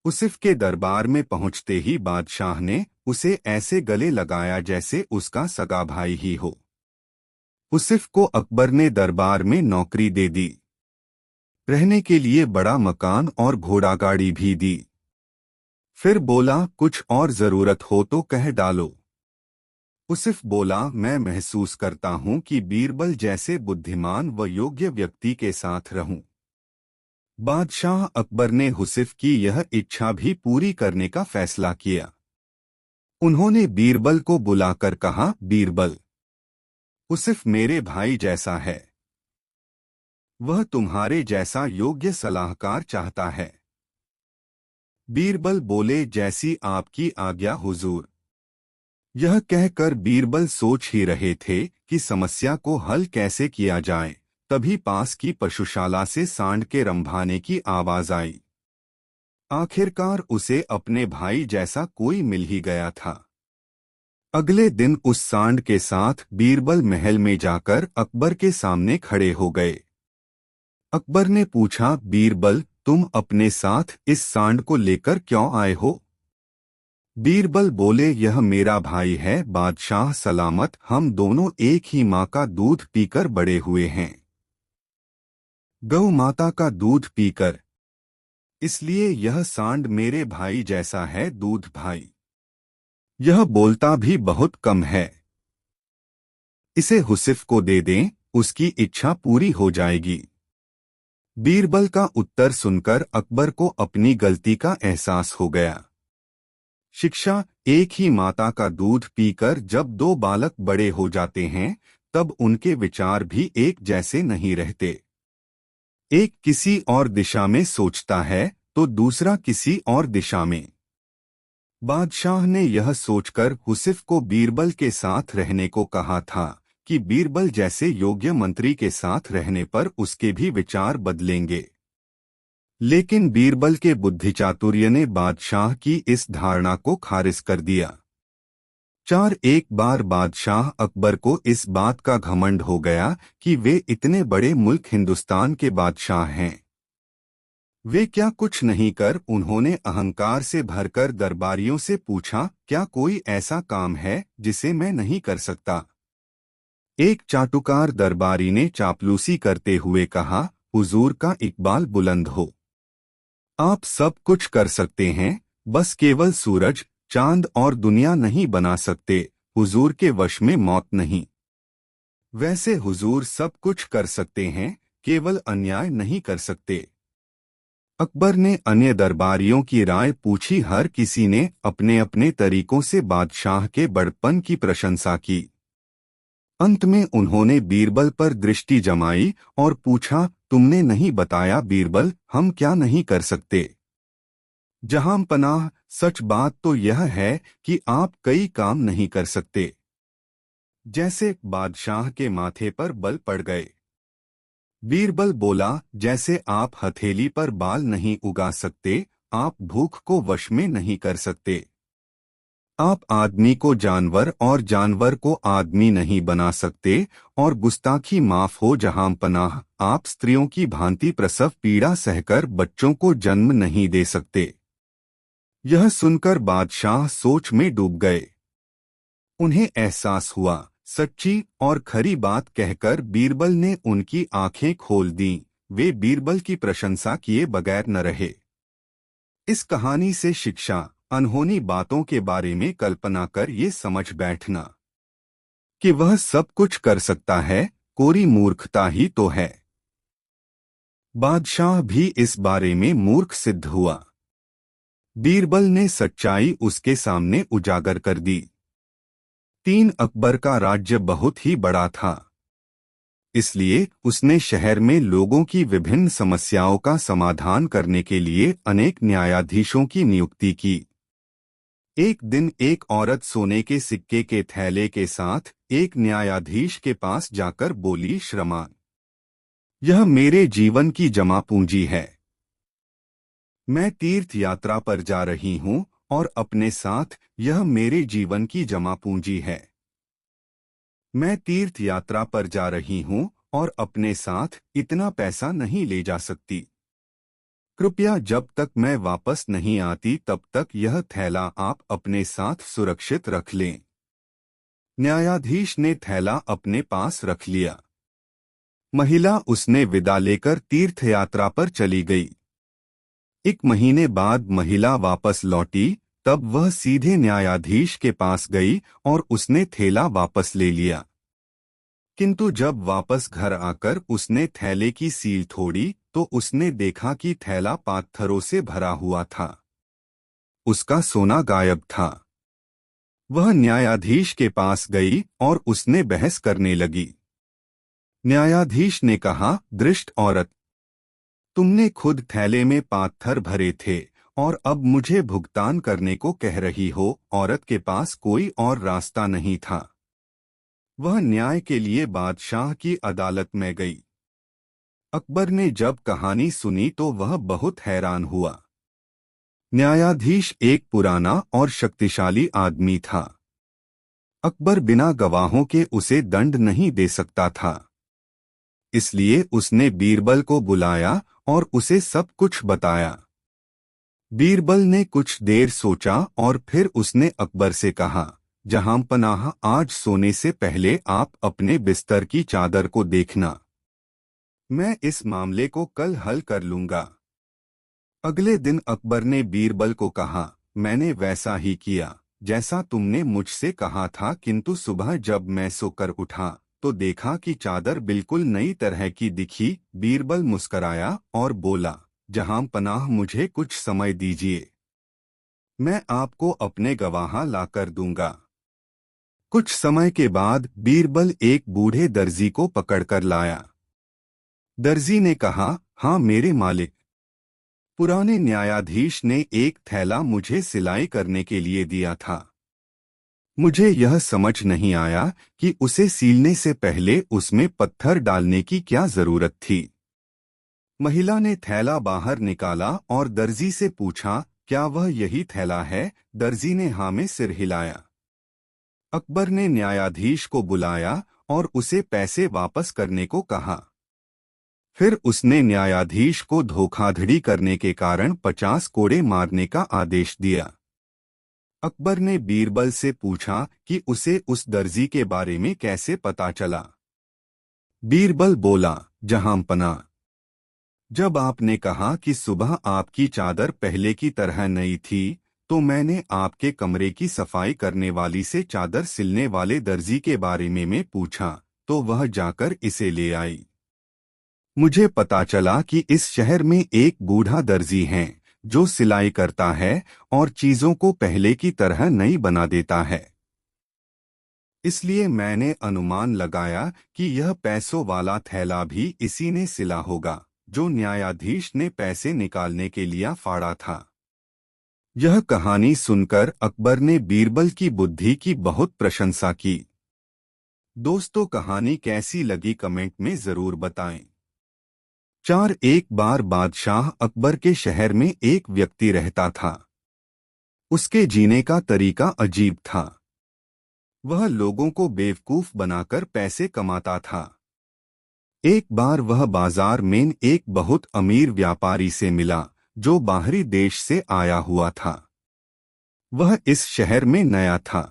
हुसिफ के दरबार में पहुंचते ही बादशाह ने उसे ऐसे गले लगाया जैसे उसका सगा भाई ही हो। हुसिफ को अकबर ने दरबार में नौकरी दे दी। रहने के लिए बड़ा मकान और घोड़ागाड़ी भी दी। फिर बोला, कुछ और जरूरत हो तो कह डालो। हुसिफ बोला, मैं महसूस करता हूं कि बीरबल जैसे बुद्धिमान व योग्य व्यक्ति के साथ रहूं। बादशाह अकबर ने हुसिफ की यह इच्छा भी पूरी करने का फैसला किया। उन्होंने बीरबल को बुलाकर कहा, बीरबल, हुसिफ मेरे भाई जैसा है। वह तुम्हारे जैसा योग्य सलाहकार चाहता है। बीरबल बोले, जैसी आपकी आज्ञा हुजूर। यह कहकर बीरबल सोच ही रहे थे कि समस्या को हल कैसे किया जाए, तभी पास की पशुशाला से सांड के रंभाने की आवाज आई। आखिरकार उसे अपने भाई जैसा कोई मिल ही गया था। अगले दिन उस सांड के साथ बीरबल महल में जाकर अकबर के सामने खड़े हो गए। अकबर ने पूछा, बीरबल, तुम अपने साथ इस सांड को लेकर क्यों आए हो? बीरबल बोले, यह मेरा भाई है बादशाह सलामत, हम दोनों एक ही माँ का दूध पीकर बड़े हुए हैं। गौ माता का दूध पीकर, इसलिए यह सांड मेरे भाई जैसा है, दूध भाई। यह बोलता भी बहुत कम है। इसे हुसिफ को दे दें, उसकी इच्छा पूरी हो जाएगी। बीरबल का उत्तर सुनकर अकबर को अपनी गलती का एहसास हो गया। शिक्षा, एक ही माता का दूध पीकर जब 2 बालक बड़े हो जाते हैं तब उनके विचार भी एक जैसे नहीं रहते। एक किसी और दिशा में सोचता है तो दूसरा किसी और दिशा में। बादशाह ने यह सोचकर हुसिफ को बीरबल के साथ रहने को कहा था कि बीरबल जैसे योग्य मंत्री के साथ रहने पर उसके भी विचार बदलेंगे। लेकिन बीरबल के बुद्धिचातुर्य ने बादशाह की इस धारणा को खारिज कर दिया। एक बार बादशाह अकबर को इस बात का घमंड हो गया कि वे इतने बड़े मुल्क हिंदुस्तान के बादशाह हैं। वे क्या कुछ नहीं कर उन्होंने अहंकार से भरकर दरबारियों से पूछा, क्या कोई ऐसा काम है जिसे मैं नहीं कर सकता? एक चाटुकार दरबारी ने चापलूसी करते हुए कहा, हुजूर का इकबाल बुलंद हो। आप सब कुछ कर सकते हैं, बस केवल सूरज, चांद और दुनिया नहीं बना सकते। हुजूर के वश में मौत नहीं। वैसे हुजूर सब कुछ कर सकते हैं, केवल अन्याय नहीं कर सकते। अकबर ने अन्य दरबारियों की राय पूछी। हर किसी ने अपने अपने तरीकों से बादशाह के बड़पन की प्रशंसा की। अंत में उन्होंने बीरबल पर दृष्टि जमाई और पूछा, तुमने नहीं बताया बीरबल, हम क्या नहीं कर सकते? जहां पनाह, सच बात तो यह है कि आप कई काम नहीं कर सकते। जैसे बादशाह के माथे पर बल पड़ गए। बीरबल बोला, जैसे आप हथेली पर बाल नहीं उगा सकते, आप भूख को वश में नहीं कर सकते। आप आदमी को जानवर और जानवर को आदमी नहीं बना सकते। और गुस्ताखी माफ हो जहां पनाह, आप स्त्रियों की भांति प्रसव पीड़ा सहकर बच्चों को जन्म नहीं दे सकते। यह सुनकर बादशाह सोच में डूब गए। उन्हें एहसास हुआ, सच्ची और खरी बात कहकर बीरबल ने उनकी आंखें खोल दीं। वे बीरबल की प्रशंसा किए बगैर न रहे। इस कहानी से शिक्षा, अनहोनी बातों के बारे में कल्पना कर ये समझ बैठना कि वह सब कुछ कर सकता है, कोरी मूर्खता ही तो है। बादशाह भी इस बारे में मूर्ख सिद्ध हुआ। बीरबल ने सच्चाई उसके सामने उजागर कर दी। अकबर का राज्य बहुत ही बड़ा था। इसलिए उसने शहर में लोगों की विभिन्न समस्याओं का समाधान करने के लिए अनेक न्यायाधीशों की नियुक्ति की। एक दिन एक औरत सोने के सिक्के के थैले के साथ एक न्यायाधीश के पास जाकर बोली, श्रीमान, यह मेरे जीवन की जमा पूंजी है। मैं तीर्थ यात्रा पर जा रही हूँ और अपने साथ यह मेरे जीवन की जमा पूंजी है। मैं तीर्थ यात्रा पर जा रही हूँ और अपने साथ इतना पैसा नहीं ले जा सकती। कृपया जब तक मैं वापस नहीं आती तब तक यह थैला आप अपने साथ सुरक्षित रख लें। न्यायाधीश ने थैला अपने पास रख लिया। महिला उसने विदा लेकर तीर्थ यात्रा पर चली गई। एक महीने बाद महिला वापस लौटी। तब वह सीधे न्यायाधीश के पास गई और उसने थैला वापस ले लिया। किंतु जब वापस घर आकर उसने थैले की सील तोड़ी तो उसने देखा कि थैला पत्थरों से भरा हुआ था। उसका सोना गायब था। वह न्यायाधीश के पास गई और उसने बहस करने लगी। न्यायाधीश ने कहा, दृष्ट औरत, तुमने खुद थैले में पत्थर भरे थे और अब मुझे भुगतान करने को कह रही हो। औरत के पास कोई और रास्ता नहीं था। वह न्याय के लिए बादशाह की अदालत में गई। अकबर ने जब कहानी सुनी तो वह बहुत हैरान हुआ। न्यायाधीश एक पुराना और शक्तिशाली आदमी था। अकबर बिना गवाहों के उसे दंड नहीं दे सकता था। इसलिए उसने बीरबल को बुलाया और उसे सब कुछ बताया। बीरबल ने कुछ देर सोचा और फिर उसने अकबर से कहा, जहां पनाह, आज सोने से पहले आप अपने बिस्तर की चादर को देखना। मैं इस मामले को कल हल कर लूंगा। अगले दिन अकबर ने बीरबल को कहा, मैंने वैसा ही किया जैसा तुमने मुझसे कहा था, किंतु सुबह जब मैं सोकर उठा तो देखा कि चादर बिल्कुल नई तरह की दिखी। बीरबल मुस्कराया और बोला, जहां पनाह, मुझे कुछ समय दीजिए, मैं आपको अपने गवाह लाकर दूंगा। कुछ समय के बाद बीरबल एक बूढ़े दर्जी को पकड़कर लाया। दर्जी ने कहा, हाँ मेरे मालिक, पुराने न्यायाधीश ने एक थैला मुझे सिलाई करने के लिए दिया था। मुझे यह समझ नहीं आया कि उसे सीलने से पहले उसमें पत्थर डालने की क्या जरूरत थी। महिला ने थैला बाहर निकाला और दर्जी से पूछा, क्या वह यही थैला है? दर्जी ने हाँ में सिर हिलाया। अकबर ने न्यायाधीश को बुलाया और उसे पैसे वापस करने को कहा। फिर उसने न्यायाधीश को धोखाधड़ी करने के कारण 50 कोड़े मारने का आदेश दिया। अकबर ने बीरबल से पूछा कि उसे उस दर्जी के बारे में कैसे पता चला। बीरबल बोला, जहांपना, जब आपने कहा कि सुबह आपकी चादर पहले की तरह नई थी, तो मैंने आपके कमरे की सफाई करने वाली से चादर सिलने वाले दर्जी के बारे में पूछा, तो वह जाकर इसे ले आई। मुझे पता चला कि इस शहर में एक बूढ़ा दर्जी है जो सिलाई करता है और चीजों को पहले की तरह नई बना देता है। इसलिए मैंने अनुमान लगाया कि यह पैसों वाला थैला भी इसी ने सिला होगा जो न्यायाधीश ने पैसे निकालने के लिए फाड़ा था। यह कहानी सुनकर अकबर ने बीरबल की बुद्धि की बहुत प्रशंसा की। दोस्तों, कहानी कैसी लगी कमेंट में जरूर बताएं। 4 एक बार बादशाह अकबर के शहर में एक व्यक्ति रहता था। उसके जीने का तरीका अजीब था। वह लोगों को बेवकूफ बनाकर पैसे कमाता था। एक बार वह बाजार में एक बहुत अमीर व्यापारी से मिला जो बाहरी देश से आया हुआ था। वह इस शहर में नया था,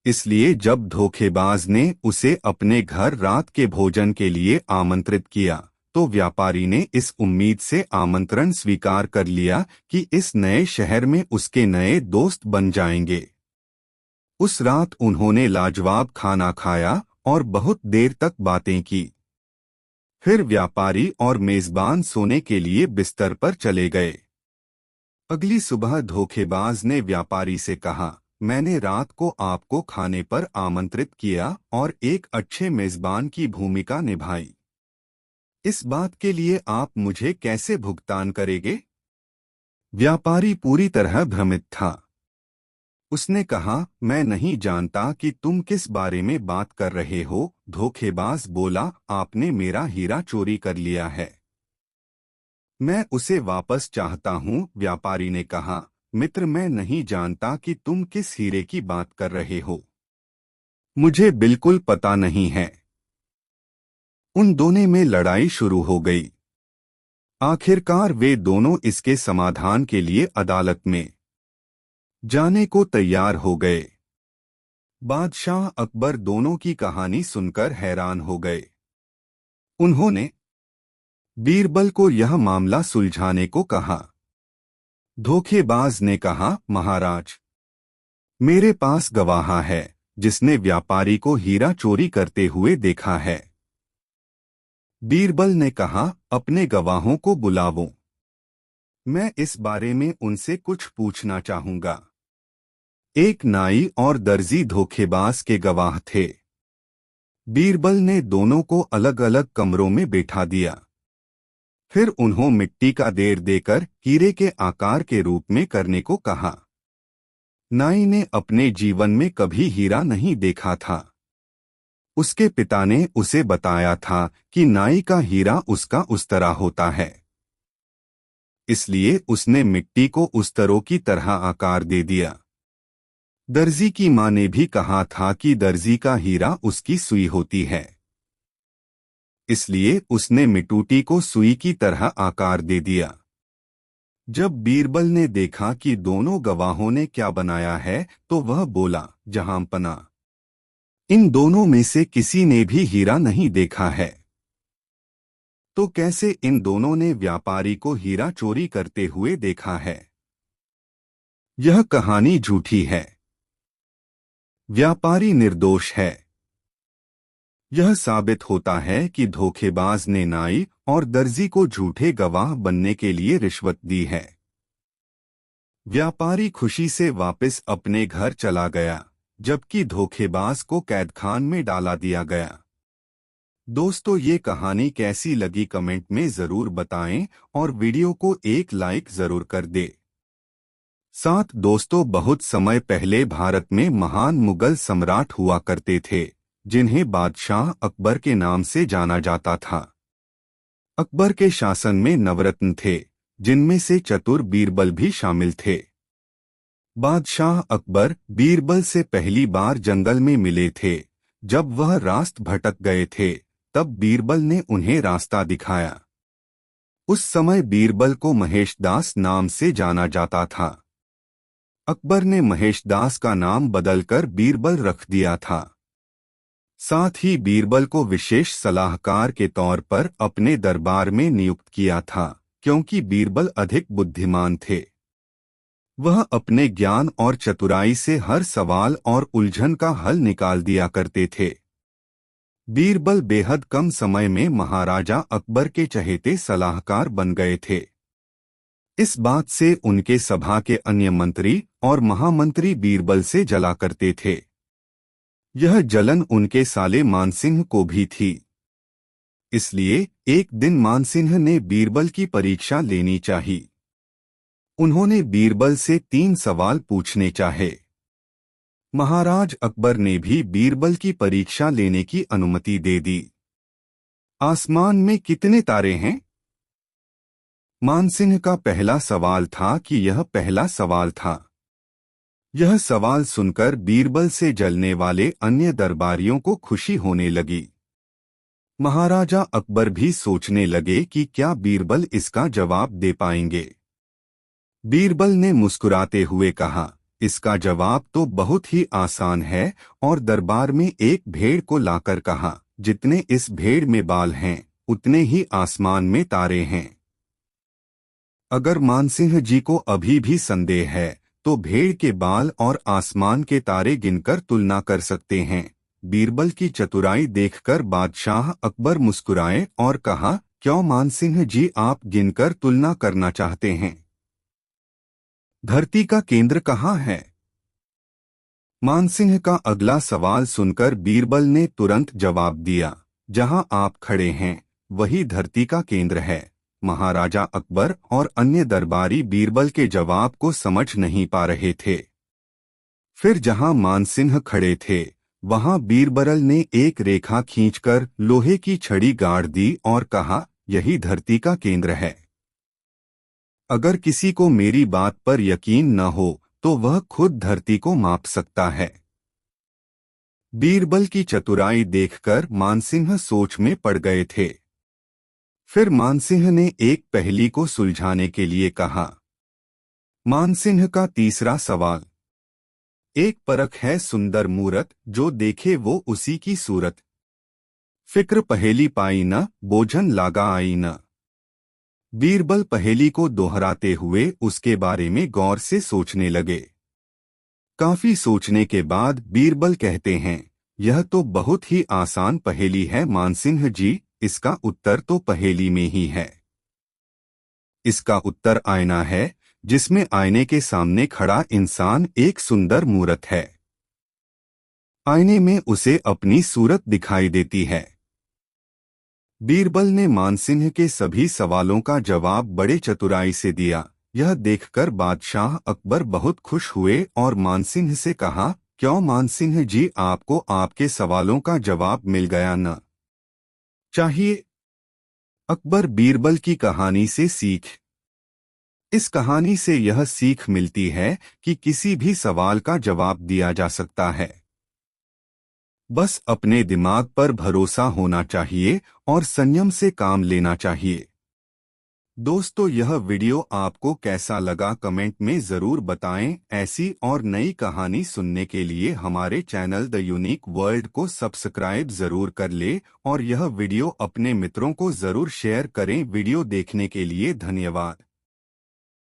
इसलिए जब धोखेबाज ने उसे अपने घर रात के भोजन के लिए आमंत्रित किया, तो व्यापारी ने इस उम्मीद से आमंत्रण स्वीकार कर लिया कि इस नए शहर में उसके नए दोस्त बन जाएंगे। उस रात उन्होंने लाजवाब खाना खाया और बहुत देर तक बातें की। फिर व्यापारी और मेजबान सोने के लिए बिस्तर पर चले गए। अगली सुबह धोखेबाज ने व्यापारी से कहा, मैंने रात को आपको खाने पर आमंत्रित किया और एक अच्छे मेजबान की भूमिका निभाई। इस बात के लिए आप मुझे कैसे भुगतान करेंगे? व्यापारी पूरी तरह भ्रमित था। उसने कहा, मैं नहीं जानता कि तुम किस बारे में बात कर रहे हो। धोखेबाज बोला, आपने मेरा हीरा चोरी कर लिया है। मैं उसे वापस चाहता हूँ। व्यापारी ने कहा, मित्र, मैं नहीं जानता कि तुम किस हीरे की बात कर रहे हो। मुझे बिल्कुल पता नहीं है। उन दोनों में लड़ाई शुरू हो गई। आखिरकार वे दोनों इसके समाधान के लिए अदालत में जाने को तैयार हो गए। बादशाह अकबर दोनों की कहानी सुनकर हैरान हो गए। उन्होंने बीरबल को यह मामला सुलझाने को कहा। धोखेबाज ने कहा, महाराज, मेरे पास गवाह है जिसने व्यापारी को हीरा चोरी करते हुए देखा है। बीरबल ने कहा, अपने गवाहों को बुलाओ, मैं इस बारे में उनसे कुछ पूछना चाहूंगा। एक नाई और दर्जी धोखेबाज के गवाह थे। बीरबल ने दोनों को अलग अलग कमरों में बैठा दिया। फिर उन्होंने मिट्टी का ढेर देकर हीरे के आकार के रूप में करने को कहा। नाई ने अपने जीवन में कभी हीरा नहीं देखा था। उसके पिता ने उसे बताया था कि नाई का हीरा उसका उस्तरा होता है, इसलिए उसने मिट्टी को उस्तरों की तरह आकार दे दिया। दर्जी की मां ने भी कहा था कि दर्जी का हीरा उसकी सुई होती है, इसलिए उसने मिटूटी को सुई की तरह आकार दे दिया। जब बीरबल ने देखा कि दोनों गवाहों ने क्या बनाया है, तो वह बोला, जहांपना, इन दोनों में से किसी ने भी हीरा नहीं देखा है, तो कैसे इन दोनों ने व्यापारी को हीरा चोरी करते हुए देखा है? यह कहानी झूठी है। व्यापारी निर्दोष है। यह साबित होता है कि धोखेबाज ने नाई और दर्जी को झूठे गवाह बनने के लिए रिश्वत दी है। व्यापारी खुशी से वापस अपने घर चला गया, जबकि धोखेबाज को कैदखान में डाला दिया गया। दोस्तों, ये कहानी कैसी लगी कमेंट में जरूर बताएं और वीडियो को एक लाइक जरूर कर दे। साथ दोस्तों, बहुत समय पहले भारत में महान मुगल सम्राट हुआ करते थे जिन्हें बादशाह अकबर के नाम से जाना जाता था। अकबर के शासन में नवरत्न थे, जिनमें से चतुर बीरबल भी शामिल थे। बादशाह अकबर बीरबल से पहली बार जंगल में मिले थे, जब वह रास्त भटक गए थे। तब बीरबल ने उन्हें रास्ता दिखाया। उस समय बीरबल को महेशदास नाम से जाना जाता था। अकबर ने महेशदास का नाम बदलकर बीरबल रख दिया था। साथ ही बीरबल को विशेष सलाहकार के तौर पर अपने दरबार में नियुक्त किया था, क्योंकि बीरबल अधिक बुद्धिमान थे। वह अपने ज्ञान और चतुराई से हर सवाल और उलझन का हल निकाल दिया करते थे। बीरबल बेहद कम समय में महाराजा अकबर के चहेते सलाहकार बन गए थे। इस बात से उनके सभा के अन्य मंत्री और महामंत्री बीरबल से जला करते थे। यह जलन उनके साले मानसिंह को भी थी। इसलिए एक दिन मानसिंह ने बीरबल की परीक्षा लेनी चाहिए। उन्होंने बीरबल से 3 सवाल पूछने चाहे। महाराज अकबर ने भी बीरबल की परीक्षा लेने की अनुमति दे दी। आसमान में कितने तारे हैं? मानसिंह का पहला सवाल था कि यह पहला सवाल था। यह सवाल सुनकर बीरबल से जलने वाले अन्य दरबारियों को खुशी होने लगी। महाराजा अकबर भी सोचने लगे कि क्या बीरबल इसका जवाब दे पाएंगे। बीरबल ने मुस्कुराते हुए कहा, इसका जवाब तो बहुत ही आसान है, और दरबार में एक भेड़ को लाकर कहा, जितने इस भेड़ में बाल हैं उतने ही आसमान में तारे हैं। अगर मानसिंह जी को अभी भी संदेह है तो भेड़ के बाल और आसमान के तारे गिनकर तुलना कर सकते हैं। बीरबल की चतुराई देखकर बादशाह अकबर मुस्कुराए और कहा, क्यों मानसिंह जी, आप गिनकर तुलना करना चाहते हैं? धरती का केंद्र कहाँ है? मानसिंह का अगला सवाल सुनकर बीरबल ने तुरंत जवाब दिया, जहां आप खड़े हैं वही धरती का केंद्र है। महाराजा अकबर और अन्य दरबारी बीरबल के जवाब को समझ नहीं पा रहे थे। फिर जहां मानसिंह खड़े थे वहां बीरबल ने एक रेखा खींचकर लोहे की छड़ी गाड़ दी और कहा, यही धरती का केंद्र है। अगर किसी को मेरी बात पर यकीन न हो तो वह खुद धरती को माप सकता है। बीरबल की चतुराई देखकर मानसिंह सोच में पड़ गए थे। फिर मानसिंह ने एक पहेली को सुलझाने के लिए कहा। मानसिंह का तीसरा सवाल, एक परख है सुंदर मूरत, जो देखे वो उसी की सूरत। फिक्र पहेली पाई न, बोझन लागा आई न। बीरबल पहेली को दोहराते हुए उसके बारे में गौर से सोचने लगे। काफी सोचने के बाद बीरबल कहते हैं, यह तो बहुत ही आसान पहेली है मानसिंह जी, इसका उत्तर तो पहेली में ही है। इसका उत्तर आईना है, जिसमें आईने के सामने खड़ा इंसान एक सुंदर मूरत है। आईने में उसे अपनी सूरत दिखाई देती है। बीरबल ने मानसिंह के सभी सवालों का जवाब बड़े चतुराई से दिया। यह देखकर बादशाह अकबर बहुत खुश हुए और मानसिंह से कहा, क्यों मानसिंह जी, आपको आपके सवालों का जवाब मिल गया न? चाहिए। अकबर बीरबल की कहानी से सीख। इस कहानी से यह सीख मिलती है कि किसी भी सवाल का जवाब दिया जा सकता है। बस अपने दिमाग पर भरोसा होना चाहिए और संयम से काम लेना चाहिए। दोस्तों, यह वीडियो आपको कैसा लगा कमेंट में ज़रूर बताएं। ऐसी और नई कहानी सुनने के लिए हमारे चैनल द यूनिक वर्ल्ड को सब्सक्राइब ज़रूर कर ले और यह वीडियो अपने मित्रों को ज़रूर शेयर करें। वीडियो देखने के लिए धन्यवाद।